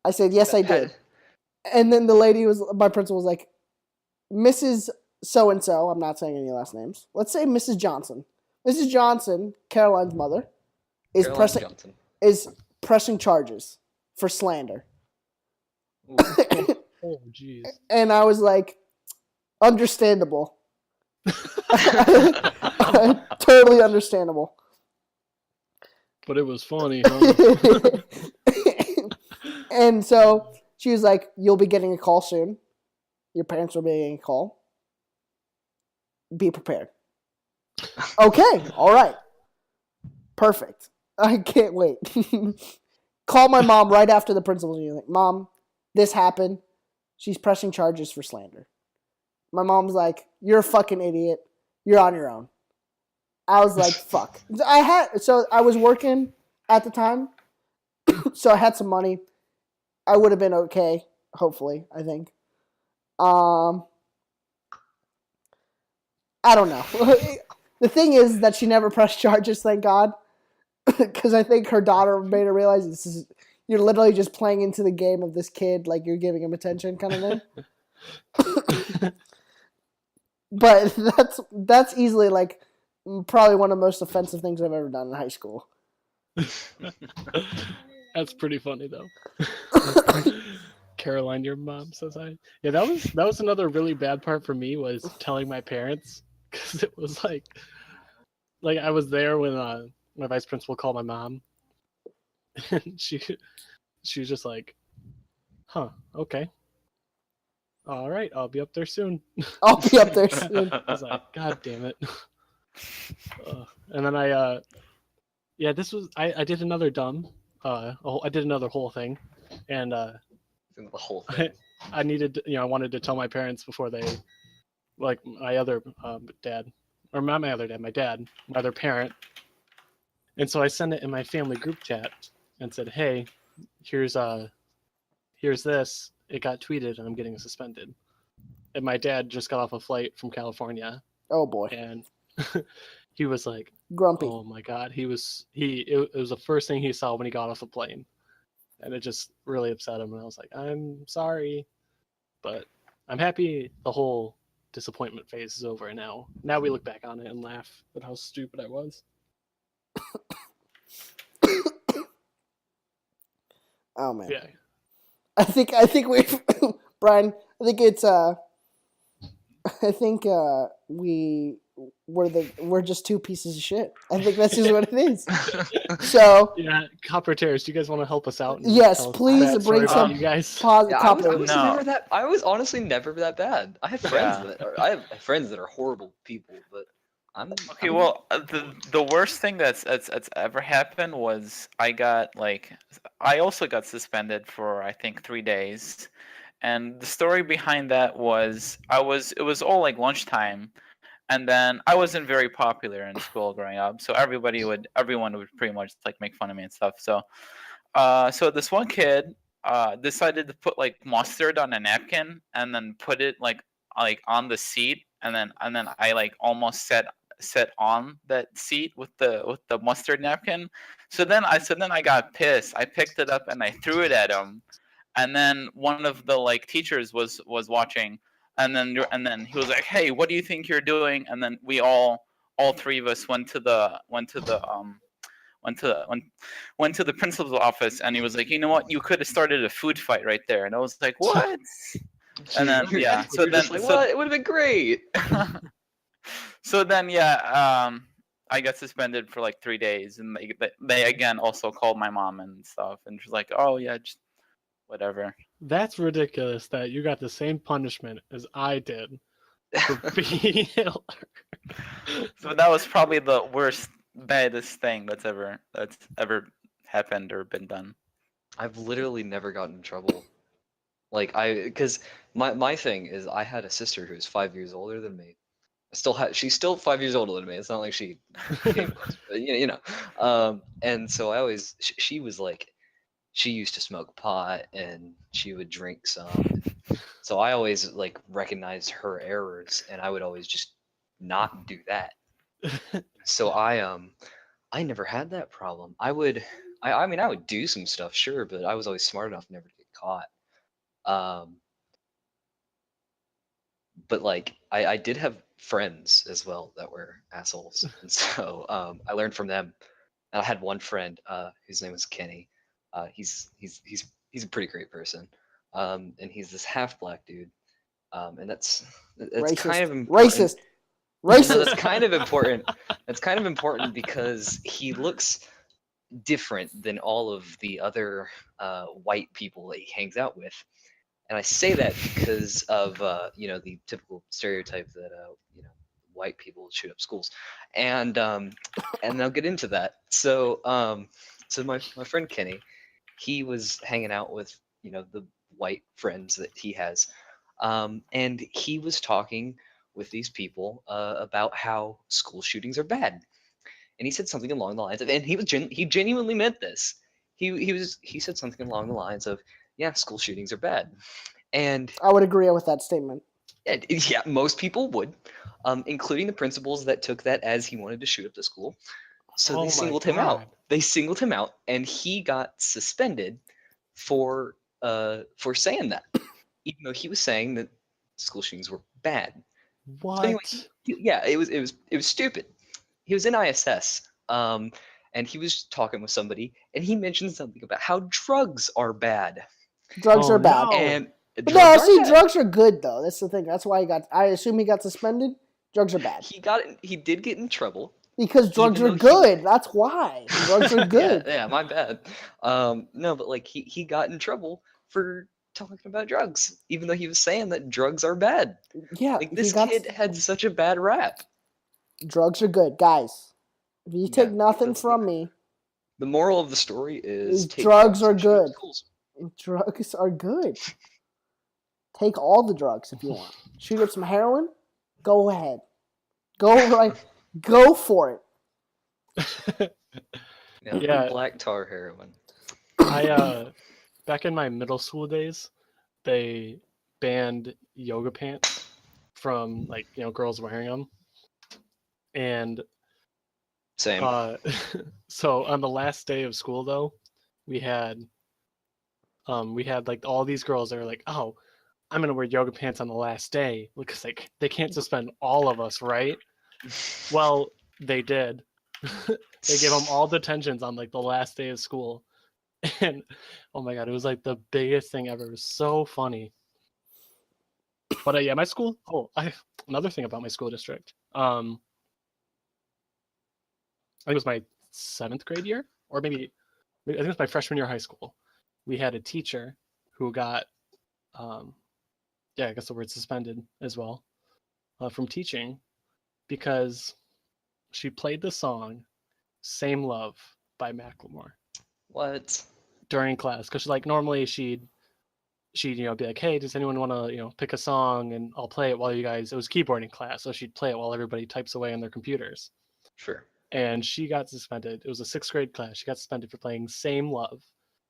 I said, yes, I did. And then my principal was like, Mrs. So-and-so, I'm not saying any last names. Let's say Mrs. Johnson. Mrs. Johnson, Caroline's mother, is pressing charges for slander. Oh, jeez. And I was like, understandable. Totally understandable. But it was funny, huh? And so She was like, "You'll be getting a call soon. Your parents will be getting a call. Be prepared." Okay, all right. Perfect. I can't wait. Call my mom right after the principal's meeting. Like, Mom, this happened. She's pressing charges for slander. My mom's like, "You're a fucking idiot. You're on your own." I was like, fuck. I was working at the time, so I had some money. I would have been okay, hopefully, I think. I don't know. The thing is that she never pressed charges, thank God. Because I think her daughter made her realize you're literally just playing into the game of this kid, like you're giving him attention kind of thing. But that's easily like probably one of the most offensive things I've ever done in high school. That's pretty funny though. Caroline, your mom says hi. Yeah, that was another really bad part for me was telling my parents because it was like I was there when my vice principal called my mom, and she was just like, "Huh, okay, all right, I'll be up there soon." I'll be up there soon. I was like, "God damn it!" And then this was I did another I did another whole thing, and The whole thing. I needed, I wanted to tell my parents before they, like my other dad, or not my other dad, my dad, my other parent. And so I sent it in my family group chat and said, "Hey, here's this. It got tweeted and I'm getting suspended." And my dad just got off a flight from California, Oh boy, and he was like, grumpy. "Oh my God." It was the first thing he saw when he got off the plane. And it just really upset him. And I was like, "I'm sorry, but I'm happy the whole disappointment phase is over now. Now we look back on it and laugh at how stupid I was." Oh man. Yeah. I think we've Brryan. I think it's we're just two pieces of shit. I think that's just what it is. So Yeah, Copper Terrace, do you guys want to help us out? And yes, tell us please that story bring about some you guys. Yeah, I was No. never that. I was honestly never that bad. I have friends Yeah. I have friends that are horrible people, but Okay, well, the worst thing that's ever happened was I also got suspended for I think 3 days, and the story behind that was it was all like lunchtime, and then I wasn't very popular in school growing up, so everyone would pretty much like make fun of me and stuff. So this one kid decided to put like mustard on a napkin and then put it like on the seat, and then I like almost sat on that seat with the mustard napkin. So then I got pissed. I picked it up and I threw it at him, and then one of the like teachers was watching, and then he was like, "Hey, what do you think you're doing?" And then all three of us went to the principal's office, and he was like, "You know what? You could have started a food fight right there." And I was like, "What?" And then yeah, so you're then just like, what? It would have been great. so then I got suspended for like 3 days, and they again also called my mom and stuff, and she's like, "Oh yeah, just whatever." That's ridiculous that you got the same punishment as I did for being Hitler. So that was probably the worst, baddest thing that's ever happened or been done. I've literally never gotten in trouble. Like because my thing is I had a sister who's 5 years older than me. She's still 5 years older than me. It's not like she came close, but and so she was like, she used to smoke pot and she would drink some. So I always like recognized her errors, and I would always just not do that. So I never had that problem. I mean I would do some stuff, sure, but I was always smart enough never to get caught. But like I did have friends as well that were assholes, and so I learned from them. And I had one friend whose name was Kenny. He's a pretty great person, and he's this half black dude, and that's racist. kind of important. Racist. No, Racist. that's kind of important. That's kind of important because he looks different than all of the other white people that he hangs out with. And I say that because of the typical stereotype that white people shoot up schools, and I'll get into that. So my friend Kenny, he was hanging out with the white friends that he has, and he was talking with these people about how school shootings are bad, and he said something along the lines of, and he genuinely meant this. He said something along the lines of, yeah, school shootings are bad, and I would agree with that statement. yeah, most people would, including the principals that took that as he wanted to shoot up the school. So Oh they my singled him out. God. They singled him out, and he got suspended for saying that, even though he was saying that school shootings were bad. What? So anyway, yeah, it was stupid. He was in ISS, and he was talking with somebody, and he mentioned something about how drugs are bad. Drugs Oh, are bad. no. And But drugs no, are see, bad. drugs are good though. That's the thing. That's why I assume he got suspended. Drugs are bad He did get in trouble. because drugs Even are though he- good. That's why drugs are good. Yeah, my bad. No, but like he got in trouble for talking about drugs, even though he was saying that drugs are bad. Yeah, Like he this got kid had such a bad rap. drugs are good, guys. If you take Yeah, nothing that's from me, The moral of the story is take drugs are and shoot up good. schools. Drugs are good. Take all the drugs if you want. Shoot up some heroin. Go ahead. Go right. Go for it. Yeah. Black tar heroin. I back in my middle school days, they banned yoga pants from girls wearing them, and Same. so on the last day of school though, we had like all these girls that were like, oh, I'm gonna wear yoga pants on the last day because like they can't suspend all of us, right? Well, they did. They gave them all detentions on like the last day of school, and oh my god, it was like the biggest thing ever. It was so funny. But yeah, my school. Oh, another thing about my school district. I think it was my 7th grade year, or maybe I think it was my freshman year of high school. We had a teacher who got, I guess the word suspended as well, from teaching because she played the song "Same Love" by Macklemore What? during class. Because like normally she'd be like, hey, does anyone want to pick a song and I'll play it while you guys. It was keyboarding class, so she'd play it while everybody types away on their computers. Sure. And she got suspended. It was a 6th grade class. She got suspended for playing "Same Love"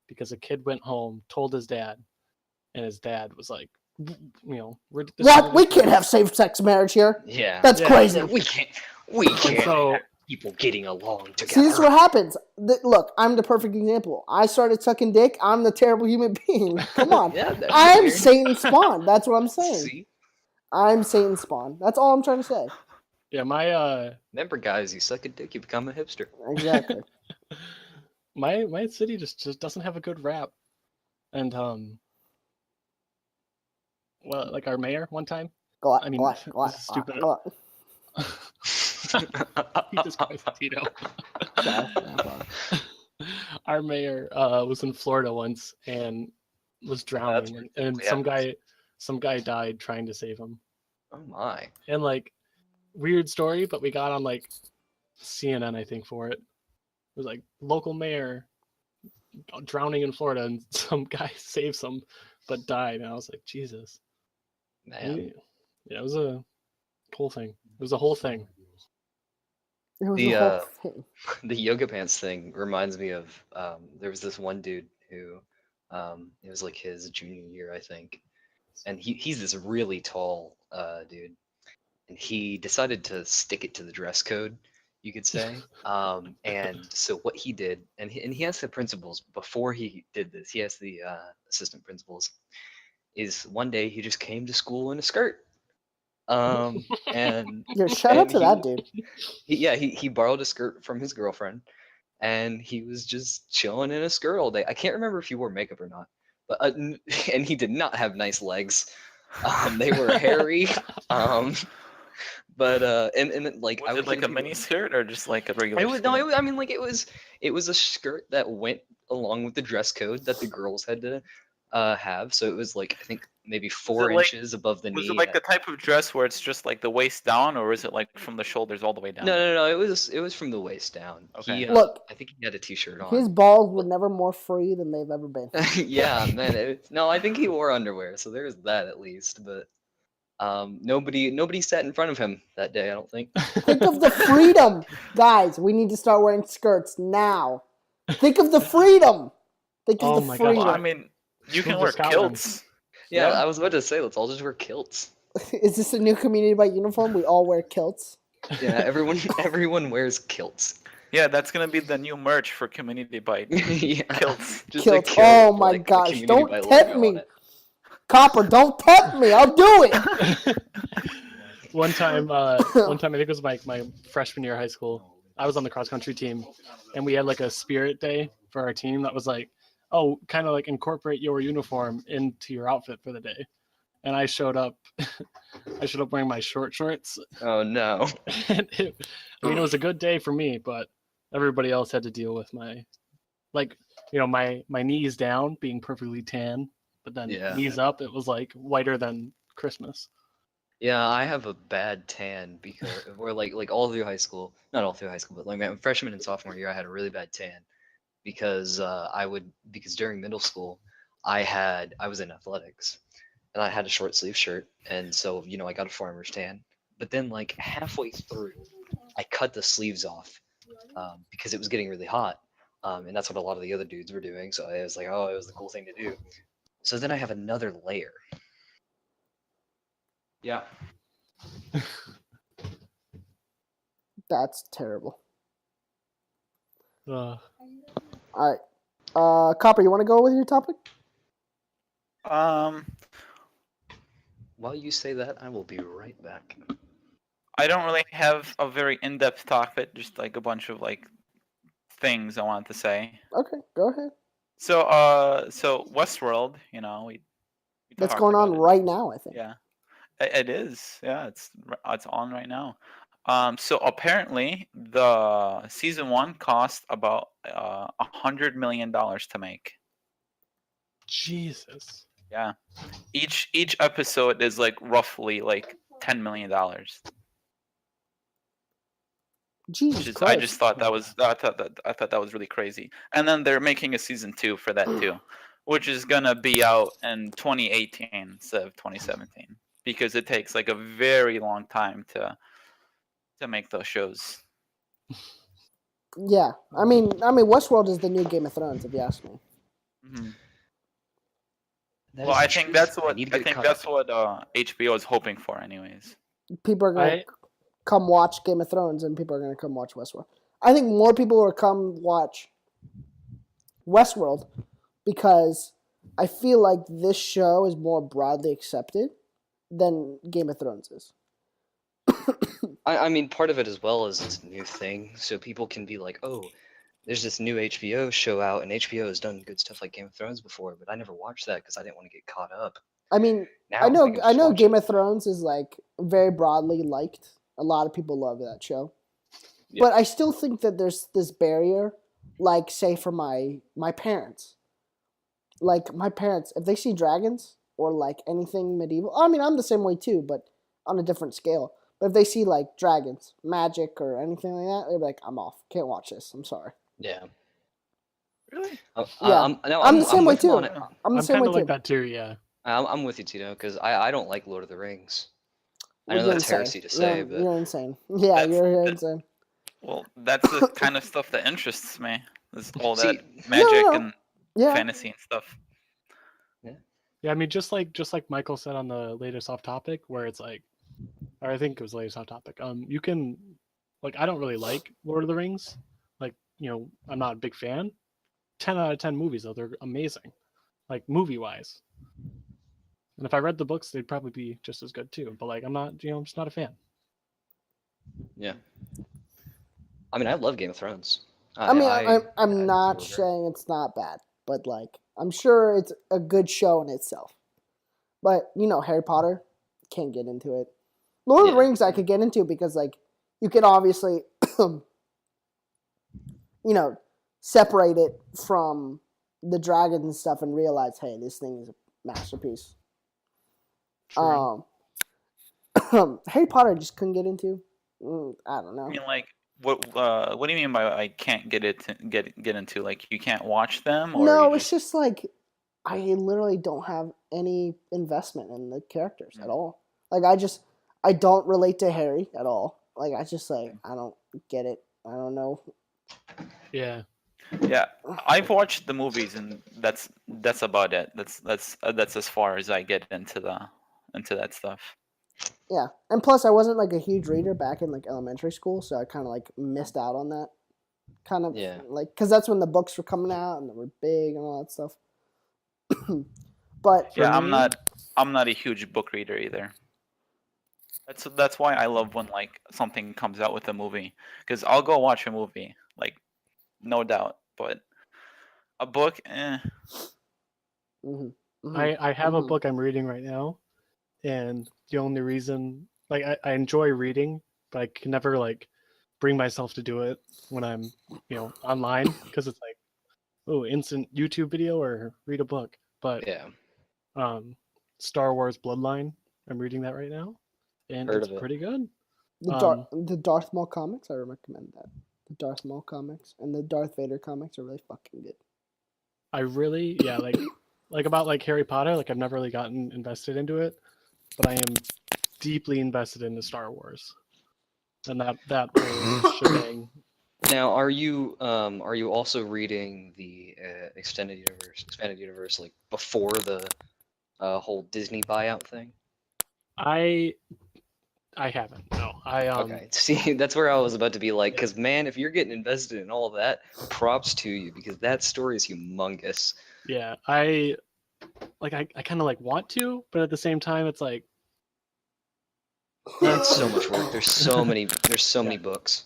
because a kid went home, told his dad, and his dad was like, What? We can't have same-sex marriage here. Yeah. That's crazy. We can't so have people getting along together. See, this is what happens. Look, I'm the perfect example. I started sucking dick. I'm the terrible human being. Come on. Yeah, that's I'm weird. Satan's spawn. That's what I'm saying. See? I'm Satan's spawn. That's all I'm trying to say. yeah, my Remember, guys, you suck a dick, you become a hipster. Exactly. my city just doesn't have a good rap, and well, like our mayor one time. Go on. I mean, Go on. this Go on. is stupid. Go on. Jesus Christ, Tito. Our mayor was in Florida once and was drowning, and some guy died trying to save him. Oh my. And like, weird story, but we got on like CNN, I think, for it. It was like local mayor drowning in Florida, and some guy saves him, but died. And I was like, Jesus, Man. Yeah, it was a whole thing. It was a whole thing. It was The, a whole thing. The yoga pants thing reminds me of there was this one dude who it was like his junior year, I think, and he's this really tall dude, and he decided to stick it to the dress code, you could say. And so what he did, and he asked the principals before he did this, he asked the assistant principals, is one day he just came to school in a skirt. And Shout out to that dude. he borrowed a skirt from his girlfriend, and he was just chilling in a skirt all day. I can't remember if he wore makeup or not, but and he did not have nice legs. They were hairy. But and then, like I Was would it like hear a people- mini skirt or just like a regular It was no, skirt? I mean, like it was a skirt that went along with the dress code that the girls had to have. So it was like I think maybe Was 4 it like inches above the was knee. it like the type of dress where it's just like the waist down, or is it like from the shoulders all the way down? No. It was from the waist down. Okay. Look, I think he had a t-shirt on. his balls were never more free than they've ever been. Yeah, man. No, I think he wore underwear, so there's that at least. But nobody sat in front of him that day. I don't think. Think of the freedom, guys. We need to start wearing skirts now. Think of the freedom. Think of Oh the my gosh. freedom. Well, I mean, you can Move to wear Scotland. kilts. Yeah, Yeah. I was about to say let's all just wear kilts. Is this a new community bite uniform? We all wear kilts. Yeah, everyone wears kilts. Yeah, that's gonna be the new merch for Community Bite. Yeah, Kilts. just a Kilts. kilt Oh with, my like, the gosh! Community Don't Bite tempt logo me, on it. Copper. Don't tempt me. I'll do it. One time I think it was my freshman year of high school. I was on the cross country team, and we had like a spirit day for our team that was like, oh, kind of like incorporate your uniform into your outfit for the day. And I showed up wearing my short shorts. Oh no. And it was a good day for me, but everybody else had to deal with my, like, my knees down being perfectly tan, but then Yeah. knees up, it was like whiter than Christmas. Yeah, I have a bad tan because or like all through high school, not all through high school, but like my freshman and sophomore year, I had a really bad tan because because during middle school, I was in athletics and I had a short sleeve shirt, and so I got a farmer's tan. But then like halfway through, I cut the sleeves off because it was getting really hot, and that's what a lot of the other dudes were doing. So I was like, oh, it was the cool thing to do. So then I have another layer. Yeah. That's terrible. Uh, All right. Copper, you want to go with your topic? While you say that, I will be right back. I don't really have a very in-depth topic, just like a bunch of like things I wanted to say. Okay, go ahead. So Westworld, we That's talked going on about it. right now, I think. Yeah, it is. Yeah, it's on right now. So apparently the season 1 cost about $100 million to make. Jesus. Yeah, each episode is like roughly like $10 million. Jesus I Christ. just thought I thought that was really crazy. And then they're making a season 2 for that too, which is gonna be out in 2018 instead of 2017 because it takes like a very long time to make those shows. Yeah, I mean, Westworld is the new Game of Thrones, if you ask me. Mhm. That Well, is I the think truth. that's I what need to I get think caught that's up. what HBO is hoping for, anyways. People are going to come watch Game of Thrones, and people are going to come watch Westworld. I think more people will come watch Westworld because I feel like this show is more broadly accepted than Game of Thrones is. I mean, part of it as well is it's a new thing, so people can be like, oh, there's this new HBO show out, and HBO has done good stuff like Game of Thrones before, but I never watched that because I didn't want to get caught up. I mean, Now I can know just watch Game it. of Thrones is like very broadly liked. A lot of people love that show. Yeah. But I still think that there's this barrier, like say for my parents. Like my parents, if they see dragons or like anything medieval, I mean I'm the same way too, but on a different scale. But if they see like dragons, magic, or anything like that, they're like, I'm off. Can't watch this. I'm sorry. Yeah. Really? Yeah. I'm the same way with him too. on it. I'm the I'm same kind way of too. like that too, yeah. I'm with you, Tito, because I don't like Lord of the Rings. I know You're that's insane. heresy to say, but You're insane. Yeah, you're insane. Well, that's the kind of stuff that interests me. Is all See, that magic no. and Yeah. fantasy and stuff. Yeah, I mean, just like Michael said on the latest off topic, where it's like, or I think it was latest off topic. You can, like, I don't really like Lord of the Rings. Like, I'm not a big fan. 10 out of 10 movies though, they're amazing, like movie wise. And if I read the books, they'd probably be just as good too. But like, I'm not, I'm just not a fan. yeah. I mean, I love Game of Thrones. I'm I not think saying it's not bad, but like I'm sure it's a good show in itself. But Harry Potter, can't get into it. Lord of the Yeah. Rings I could get into because like you could obviously separate it from the dragons and stuff and realize, hey, this thing is a masterpiece. True. Harry Potter I just couldn't get into. I don't I know. mean, like, what do you mean by I can't get into? Like, you can't watch them, or No, you it's just like I literally don't have any investment in the characters at all. Like I don't relate to Harry at all. Like I just like I don't get it. I don't know. Yeah. Yeah, I've watched the movies, and that's about it. That's as far as I get into that stuff. Yeah, and plus I wasn't like a huge reader back in like elementary school, so I kind of like missed out on that. Kind of Yeah. like because that's when the books were coming out and they were big and all that stuff. But For Yeah, me, I'm not a huge book reader either. That's why I love when like something comes out with a movie, because I'll go watch a movie, like, no doubt. But a book, hmm I have a book I'm reading right now, and the only reason like I enjoy reading, but I can never like bring myself to do it when I'm online because it's like, oh, instant YouTube video or read a book. But Yeah. um, Star Wars Bloodline, I'm reading that right now, and Heard it's of it. pretty good. the Darth Maul comics I recommend that. The Darth Maul comics and the Darth Vader comics are really fucking good. I really like about like Harry Potter, like I've never really gotten invested into it, but I am deeply invested into Star Wars and that whole shebang. Now, are you also reading the expanded universe like before the whole Disney buyout thing? I haven't. No. Okay, see, that's where I was about to be like, Yeah. because man, if you're getting invested in all of that, props to you because that story is humongous. Yeah, I kind of like want to, but at the same time it's like It's so much work. There's so many Yeah. books.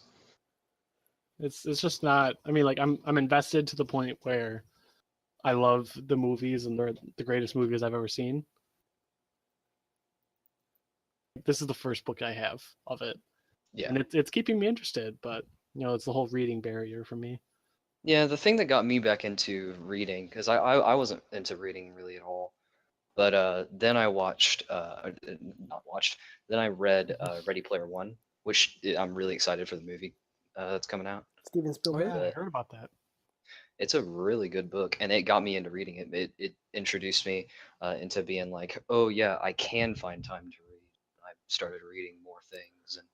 It's just not. I mean, like I'm invested to the point where I love the movies and they're the greatest movies I've ever seen. This is the first book I have of it, Yeah. and it's keeping me interested. But it's the whole reading barrier for me. Yeah, the thing that got me back into reading, because I wasn't into reading really at all, but then I watched, not watched, then I read Ready Player One, which I'm really excited for the movie that's coming out. Steven Oh Spielberg. yeah, I But heard about that. it's a really good book, and it got me into reading it. It introduced me into being like, oh yeah, I can find time to read. I started reading more things, and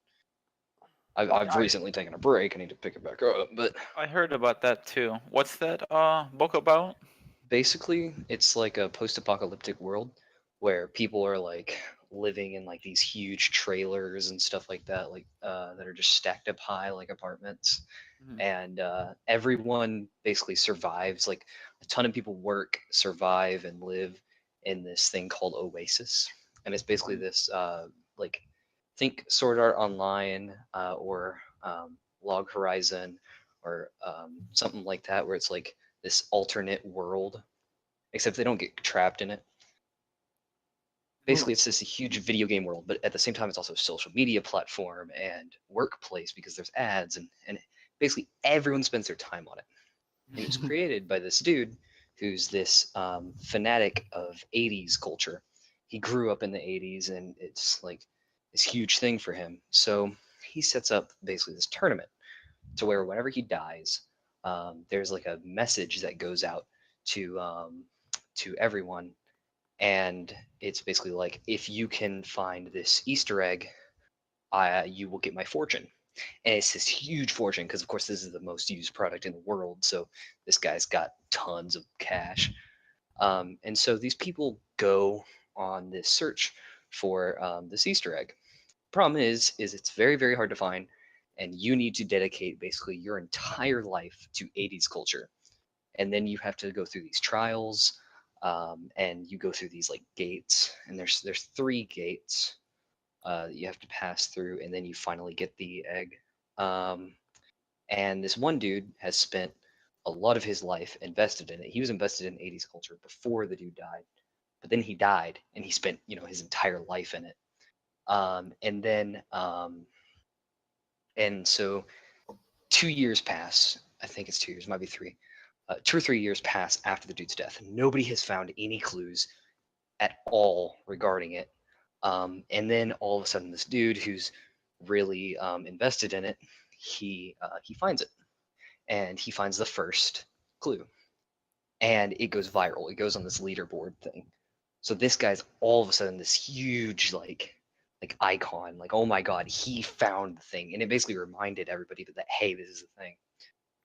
I've I recently taken a break. I need to pick it back up, but I heard about that too. What's that book about? basically it's like a post-apocalyptic world where people are like living in like these huge trailers and stuff like that, like that are just stacked up high like apartments, Mhm. and everyone basically survives. Like a ton of people work, survive, and live in this thing called Oasis, and it's basically this like, think Sword Art Online or Log Horizon or something like that, where it's like this alternate world, except they don't get trapped in it. Basically, it's this huge video game world, but at the same time, it's also a social media platform and workplace because there's ads, and basically everyone spends their time on it. And it was created by this dude who's this fanatic of 80s culture. He grew up in the 80s, and it's like this huge thing for him. So he sets up basically this tournament to where whenever he dies, there's like a message that goes out to everyone, and it's basically like, if you can find this Easter egg, you will get my fortune. And it's this huge fortune because, of course, this is the most used product in the world. So this guy's got tons of cash. And so these people go on this search for this Easter egg. Problem is it's very, very hard to find, and you need to dedicate basically your entire life to 80s culture. And then you have to go through these trials, and you go through these like gates, and there's three gates that you have to pass through, and then you finally get the egg. Um, and this one dude has spent a lot of his life invested in it. He was invested in 80s culture before the dude died, but then he died, and he spent his entire life in it. And then and so 2 years pass. I think it's 2 years, might be 3. 2 or 3 years pass after the dude's death. Nobody has found any clues at all regarding it. And then all of a sudden, this dude who's really invested in it, he finds it, and he finds the first clue, and it goes viral. It goes on this leaderboard thing. So this guy's all of a sudden this huge like icon. Like, oh my god, he found the thing, and it basically reminded everybody that hey, this is a thing.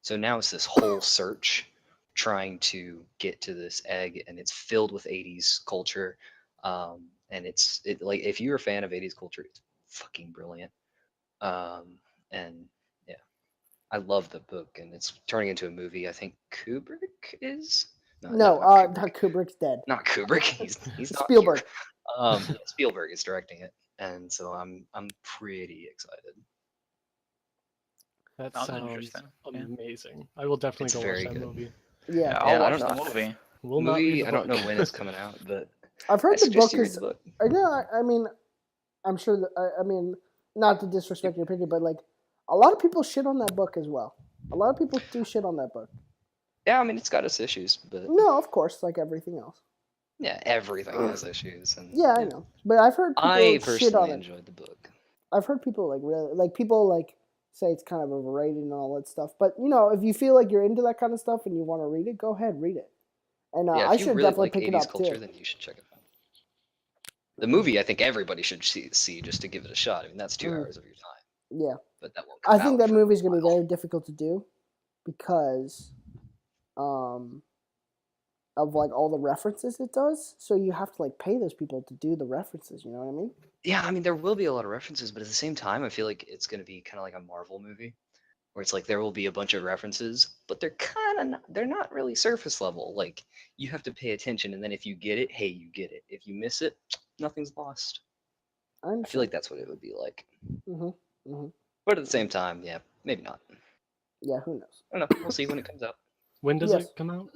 So now it's this whole search trying to get to this egg, and it's filled with 80s culture. And it's like if you're a fan of 80s culture, it's fucking brilliant. And yeah, I love the book, and it's turning into a movie. I think Kubrick is No, not not Kubrick's dead. Not Kubrick. He's not Spielberg. here. Yeah, Spielberg is directing it, and so I'm pretty excited. That Sounds sounds interesting. Yeah. amazing. I will definitely It's go watch very that good. movie. Yeah, I'll I watch don't the know. movie. Will not read Movie, the I don't know book. when it's coming out, but I've heard I the suggest book you read is. the book. I know. I mean, I'm sure that. I mean, not to disrespect your opinion, but like, a lot of people shit on that book as well. A lot of people do shit on that book. Yeah, I mean it's got its issues, but No, of course, like everything else. yeah, everything has issues. And Yeah, I know, but I've heard people I shit on personally it. enjoyed the book. I've heard people like really like people like say it's kind of overrated and all that stuff. But you know, if you feel like you're into that kind of stuff and you want to read it, go ahead, read it. And Yeah, I if you should really definitely like pick it 80s up culture, too. then you should check it out. The movie, I think everybody should see just to give it a shot. I mean, that's 2 hours of your time, Yeah, but that won't come I think out that for movie's a gonna be while. very difficult to do because of like all the references it does. So you have to like pay those people to do the references. You know what I mean? Yeah, I mean, there will be a lot of references, but at the same time, I feel like it's going to be kind of like a Marvel movie, where it's like there will be a bunch of references, but they're not really surface level. Like you have to pay attention, and then if you get it, hey, you get it. If you miss it, nothing's lost. I I feel understand. like that's what it would be like. Mm-hmm. But at the same time, yeah, maybe not. Yeah, who knows? I don't know. We'll see when it comes out. When does Yes. it come out?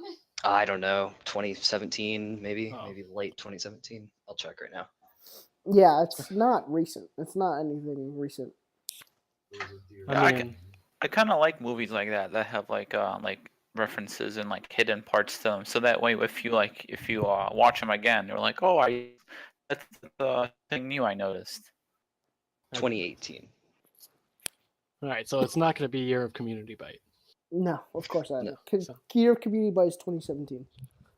I don't know. 2017, maybe, Oh. maybe late 2017. I'll check right now. Yeah, it's not recent. It's not anything recent. I mean, I kind of like movies like that have like references and like hidden parts to them. So that way, if you watch them again, you're like, oh, that's the thing new I noticed. 2018. all right, so it's not going to be Year of Community Bite. No, of course I No. don't. So- Year of Community Bite is 2017.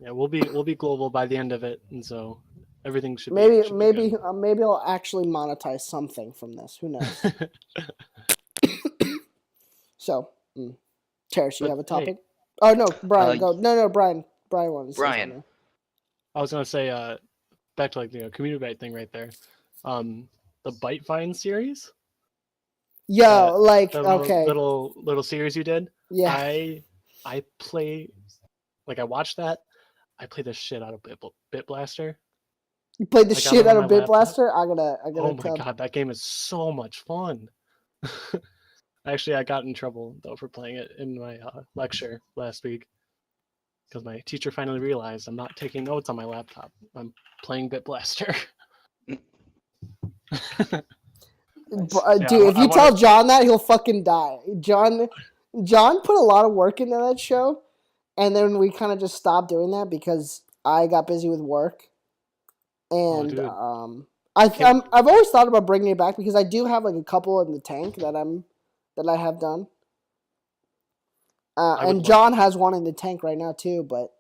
Yeah, we'll be global by the end of it, and so everything should be Maybe should be maybe good. maybe I'll actually monetize something from this. Who knows? So, Terus, you But, have a hey. topic? Oh no, Brryan, Uh, go. No, Brryan. Brryan wanted to say Brryan. something. I was gonna say, back to like community bite thing right there. The Bite Find series. Yo, like The okay, little series you did. yeah. I play, like I watched that. I play the shit out of Bit Blaster. You played the I got shit it on out my of Bit laptop. Blaster. I gotta Oh my tell. god, that game is so much fun. Actually, I got in trouble though for playing it in my lecture last week because my teacher finally realized I'm not taking notes on my laptop. I'm playing Bit Blaster. Dude, Yeah, if I you tell wanna- John that, he'll fucking die. John put a lot of work into that show, and then we kind of just stopped doing that because I got busy with work. And dude. I've always thought about bringing it back because I do have like a couple in the tank that I have done. I would And love- John has one in the tank right now too, but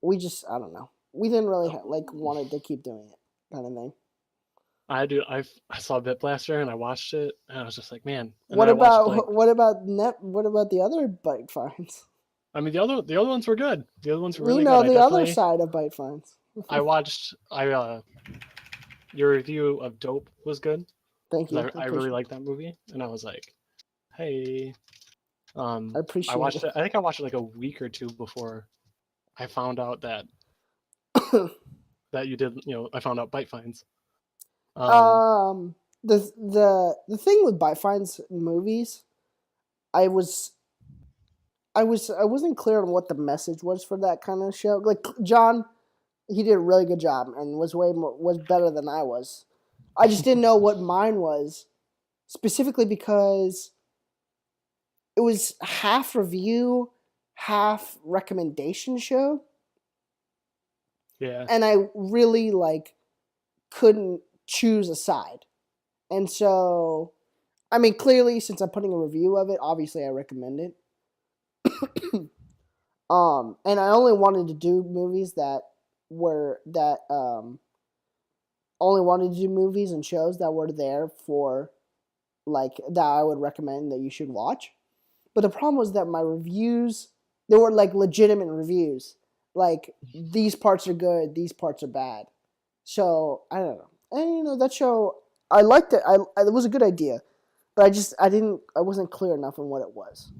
we just I don't know. We didn't really wanted to keep doing it, kind of thing. I saw Bit Blaster and I watched it and I was just like, man. And What then I watched, about what about the other bite finds? I mean, the other ones were good. The other ones were really You know good. the other side of bite finds. I watched. Your review of Dope was good. Thank you. 'Cause I really liked that movie, and I was like, hey. I appreciate I watched it. it. I think I watched it like a week or two before I found out that you did. I found out Bite Finds. The thing with bite finds movies, I wasn't clear on what the message was for that kind of show. Like John he did a really good job and was better than I was. I just didn't know what mine was, specifically because it was half review, half recommendation show, Yeah. and I really couldn't choose a side. And so, I mean, clearly, since I'm putting a review of it, obviously I recommend it. And I only wanted to do movies only wanted to do movies and shows that were there for that I would recommend that you should watch. But the problem was that my reviews, they were legitimate reviews. These parts are good, these parts are bad. So I don't know. And that show, I liked it. It was a good idea, but I wasn't clear enough on what it was.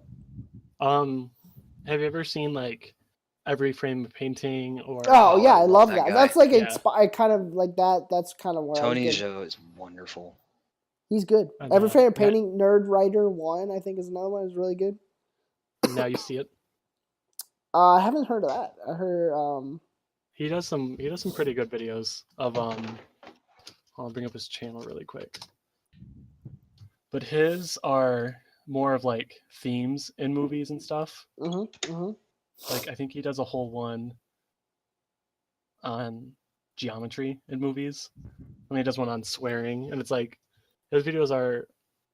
Have you ever seen Every Frame of Painting or? Oh yeah, I I love love that that. guy. That's Yeah. I kind of like that. That's kind of where I Tony was getting. Zhou is wonderful. He's good. And, Every Frame of Matt- Painting, Nerd Writer 1, I think is another one. Is really good. Now You See It. I haven't heard of that. I heard He does some pretty good videos of I'll bring up his channel really quick. But his are more of themes in movies and stuff. I think he does a whole one on geometry in movies. And he does one on swearing, and it's his videos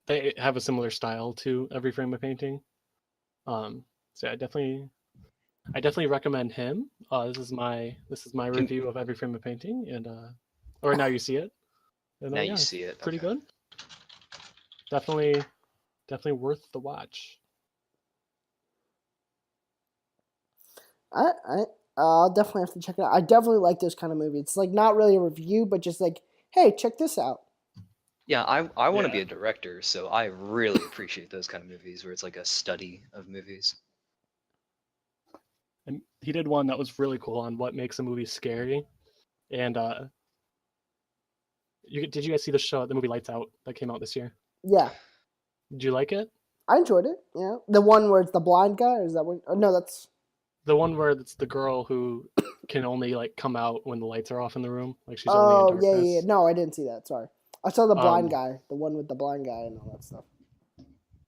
they have a similar style to Every Frame of Painting. So yeah, I definitely recommend him. This is my review of Every Frame of Painting, and or Now You See It. And, Now You See It. Pretty Okay. good. Definitely worth the watch. I'll definitely have to check it out. I definitely like this kind of movie. It's not really a review, but just hey, check this out. Yeah, I want to Yeah. be a director, so I really appreciate those kind of movies where it's a study of movies. And he did one that was really cool on what makes a movie scary. And did you guys see the movie Lights Out that came out this year? Yeah, Did you like it? I enjoyed it. Yeah, the one where it's the blind guy. Or is that one? Oh, no, that's The one where it's the girl who can only come out when the lights are off in the room. She's only in darkness. yeah. No, I didn't see that. Sorry, I saw the blind Um, guy, the one with the blind guy and all that stuff.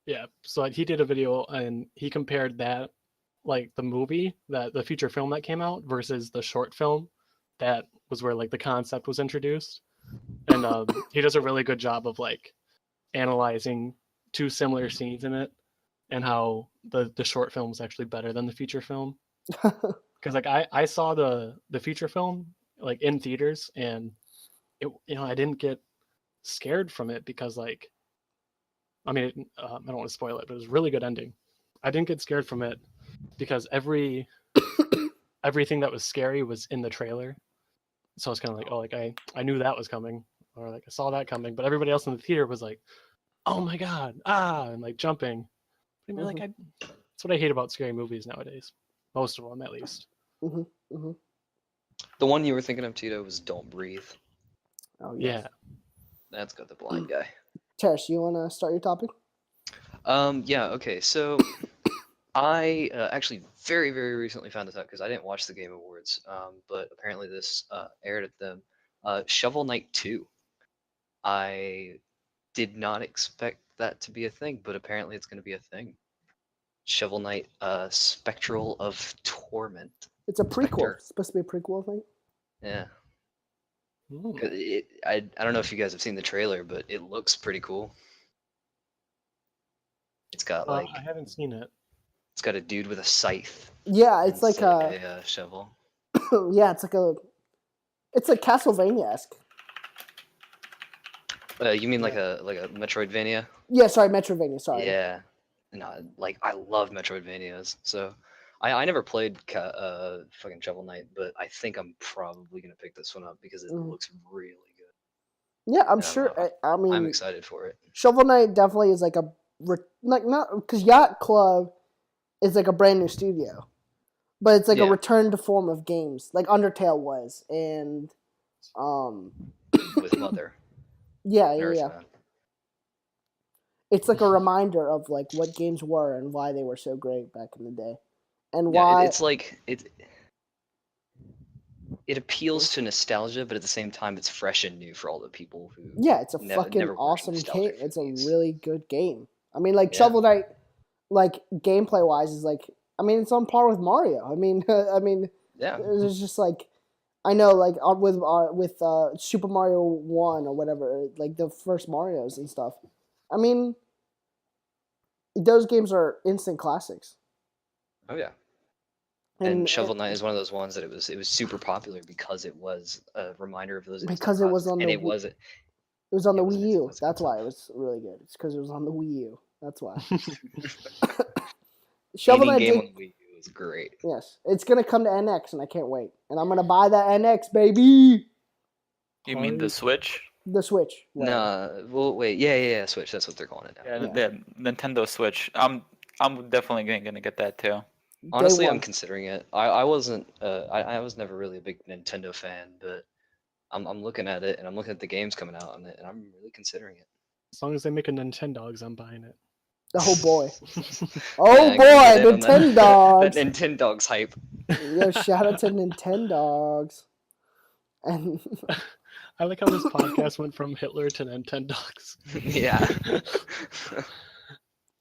Yeah. So he did a video and he compared that, the movie, the feature film that came out versus the short film that was where the concept was introduced. And he does a really good job of analyzing two similar scenes in it and how the short film is actually better than the feature film. Because I saw the feature film in theaters, and it I didn't get scared from it because I don't want to spoil it, but it was a really good ending. I didn't get scared from it because everything that was scary was in the trailer, so I was kind of I knew that was coming, or I saw that coming, but everybody else in the theater was oh my god, and jumping. I mean, that's what I hate about scary movies nowadays. Most of them, at least. The one you were thinking of, Tito, was Don't Breathe. Oh yes. Yeah. That's got the blind guy. Terus, you want to start your topic? Yeah, okay, so I actually very, very recently found this out because I didn't watch the Game Awards, but apparently this aired at them. Shovel Knight 2. I did not expect that to be a thing, but apparently it's going to be a thing. Shovel Knight Spectral of Torment. It's a prequel. Spectre. It's supposed to be a prequel thing. Yeah. Ooh. I don't know if you guys have seen the trailer, but it looks pretty cool. It's got I haven't seen it. it's got a dude with a scythe. Yeah, it's like instead of a shovel. yeah, it's like Castlevania-esque. You mean like a Metroidvania? Yeah, sorry, Metroidvania. Sorry. Yeah. No, I love Metroidvanias. So I never played fucking Shovel Knight, but I think I'm probably gonna pick this one up because it looks really good. Yeah, I'm sure. I mean, I'm excited for it. Shovel Knight definitely is not because Yacht Club is a brand new studio, but it's a return to form of games like Undertale was, and with Mother. Yeah. Earthbound. It's a reminder of what games were and why they were so great back in the day, and why it's it appeals to nostalgia, but at the same time, it's fresh and new for all the people who. Yeah, it's a Never- fucking never watched awesome game. nostalgic It's a movies. really good game. I mean, like Yeah. Shovel Knight, like gameplay wise, is like. I mean, it's on par with Mario. I mean, Yeah. it's just like. I know, like with Super Mario 1 or whatever, like the first Marios and stuff. I mean, those games are instant classics. Oh yeah. And Shovel Knight is one of those ones that it was super popular because it was a reminder of those. Because it was on and the it wasn't. It was on the It was- Wii it U. was- That's why it was really good. It's because it was on the Wii U. That's why. Shovel Any Knight game did. on the Wii U is great. Yes, it's gonna come to NX, and I can't wait. And I'm gonna buy that NX, baby. You mean the Switch? The Switch. whatever. Nah, well, wait, yeah, Switch. That's what they're calling it now. Yeah, the Nintendo Switch. I'm definitely gonna get that too. Honestly, Day I'm one. considering it. I wasn't. I was never really a big Nintendo fan, but I'm looking at it and I'm looking at the games coming out on it, and I'm really considering it. As long as they make a Nintendogs, I'm buying it. Oh boy. Oh Yeah, boy, get in on that- Nintendogs. That Nintendogs hype. Yo, shout out to Nintendogs. And I like how this podcast went from Hitler to Nintendogs. Yeah.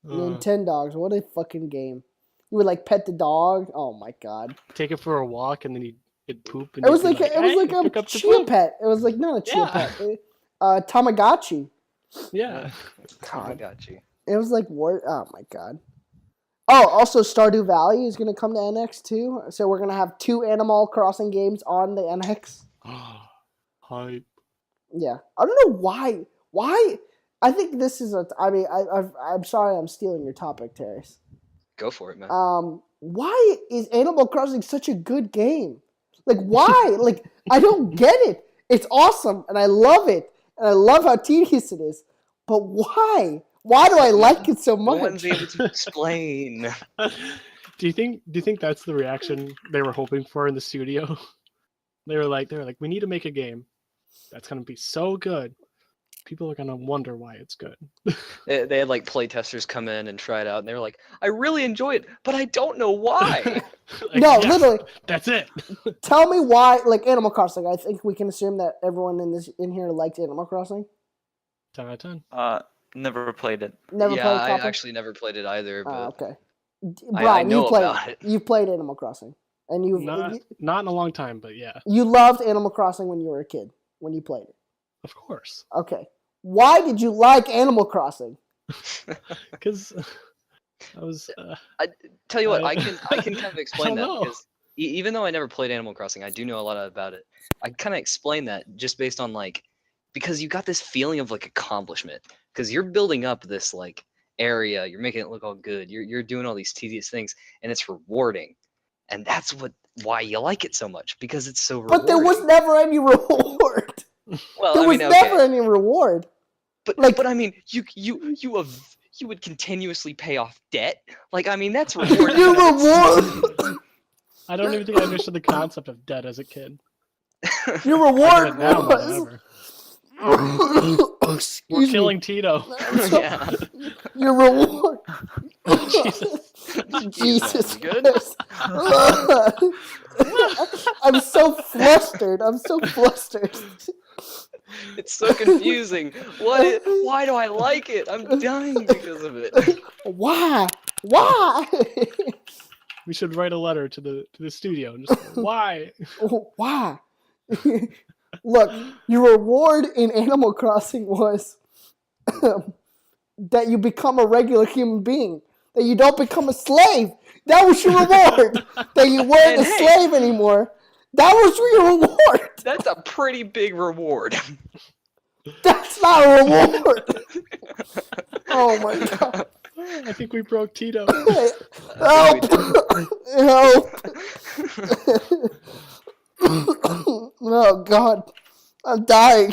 Nintendogs, what a fucking game. You would like pet the dog. Oh my god. Take it for a walk and then it'd poop. And It was you'd be like it was "Hey, like pick a up the chia poop." pet. It was like not a chia Yeah. pet. Tamagotchi. Yeah. I got you. It was like what? Oh my god. Oh, also Stardew Valley is gonna come to NX too. So we're gonna have 2 Animal Crossing games on the NX. Hype. Yeah, I don't know why. Why? I think this is a. I mean, I'm sorry, I'm stealing your topic, Terrace. Go for it, man. Why is Animal Crossing such a good game? Like, why? Like, I don't get it. It's awesome, and I love it, and I love how tedious it is. But why? Why do I like it so No one's much? able to explain. Do you think that's the reaction they were hoping for in the studio? They were like, we need to make a game that's gonna be so good. People are gonna wonder why it's good. They had like playtesters come in and try it out, and they were like, "I really enjoy it, but I don't know why." Like, No, yes, literally. That's it. Tell me why, like Animal Crossing. I think we can assume that everyone in here likes Animal Crossing. 10 out of 10. Never played it. Never yeah, played I Copper? actually never played it either, but Okay. I Brryan, know you played. about it. You've played Animal Crossing, and Not in a long time, but yeah, you loved Animal Crossing when you were a kid when you played it. of course. Okay. Why did you like Animal Crossing? Because I was. tell you what, I- I can kind of explain I that don't know. because even though I never played Animal Crossing, I do know a lot about it. I kind of explain that just based on like because you got this feeling of like accomplishment because you're building up this like area, you're making it look all good, you're doing all these tedious things, and it's rewarding, and that's why you like it so much because it's so rewarding. But there was never any reward. well, There I was mean, never okay. any reward. But like- but I mean, you would continuously pay off debt. Like I mean, that's rewarding. Your in and of itself. reward. I don't even think I understood the concept of debt as a kid. Your I get reward it now more than was. ever. Excuse We're me. killing Tito. Yeah. Your reward. Jesus. Jesus You good? Christ. I'm so flustered. It's so confusing. Why do I like it? I'm dying because of it. Why? Why? We should write a letter to the studio and just why? Why? Look, your reward in Animal Crossing was that you become a regular human being. That you don't become a slave. That was your reward. That you weren't a And hey- slave anymore. That was your reward. That's a pretty big reward. That's not a reward. Oh my god. I think we broke Tito. Help! Help! Oh god. I'm dying.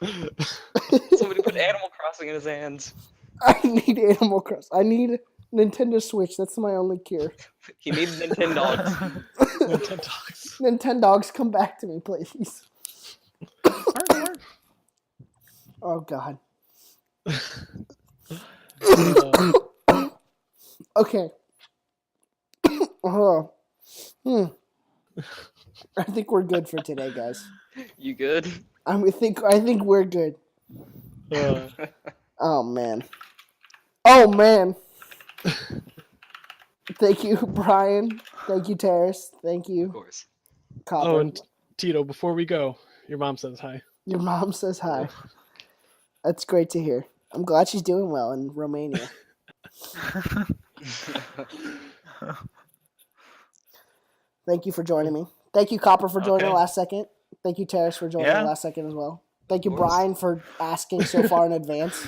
Somebody put Animal Crossing in his hands. I need Animal Crossing. I need Nintendo Switch. That's my only cure. He needs Nintendo. Nintendogs. Nintendogs, come back to me, please. Oh god. Okay. Oh. I think we're good for today, guys. You good? I think we're good. Uh, Oh man. Oh man. Thank you, Brryan. Thank you, Terus. Thank Of you, course. Copper. oh, and Tito, before we go, your mom says hi. Your mom says hi. That's great to hear. I'm glad she's doing well in Romania. Thank you for joining me. Thank you, Copper, for joining Okay. the last second. Thank you, Terus, for joining Yeah. the last second as well. Thank you, Of course. Brryan, for asking so far in advance.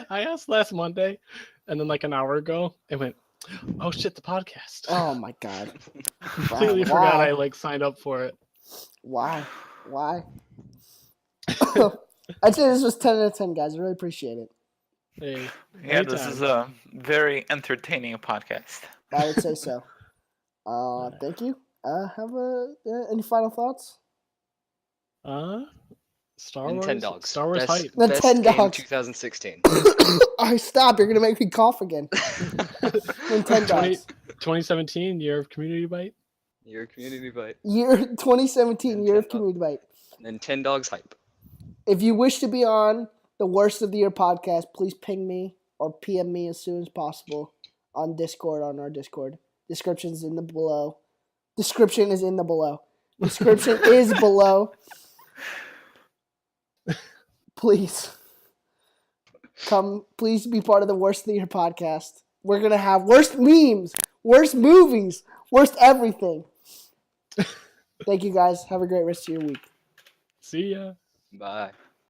I asked last Monday, and then like an hour ago, it went, oh shit, the podcast. Oh my God. Completely Brryan, forgot why? I like signed up for it. Why? I'd say this was 10 out of 10, guys. I really appreciate it. Hey, Yeah, this anytime. is a very entertaining podcast. I would say so. Thank you. Any final thoughts? Star And Wars. 10 dogs. Star Wars best, hype. The best 10 game dogs. 2016. I stop. You're gonna make me cough again. Nintendo 2017 year of community bite. Your community bite. year 2017 year of Nintendo. community bite. And 10 dogs hype. If you wish to be on the Worst of the Year podcast, please ping me or PM me as soon as possible on Discord, on our Discord. Description is in the below. Description is below. Please please be part of the Worst of the Year podcast. We're gonna have worst memes, worst movies, worst everything. Thank you guys. Have a great rest of your week. See ya. Bye.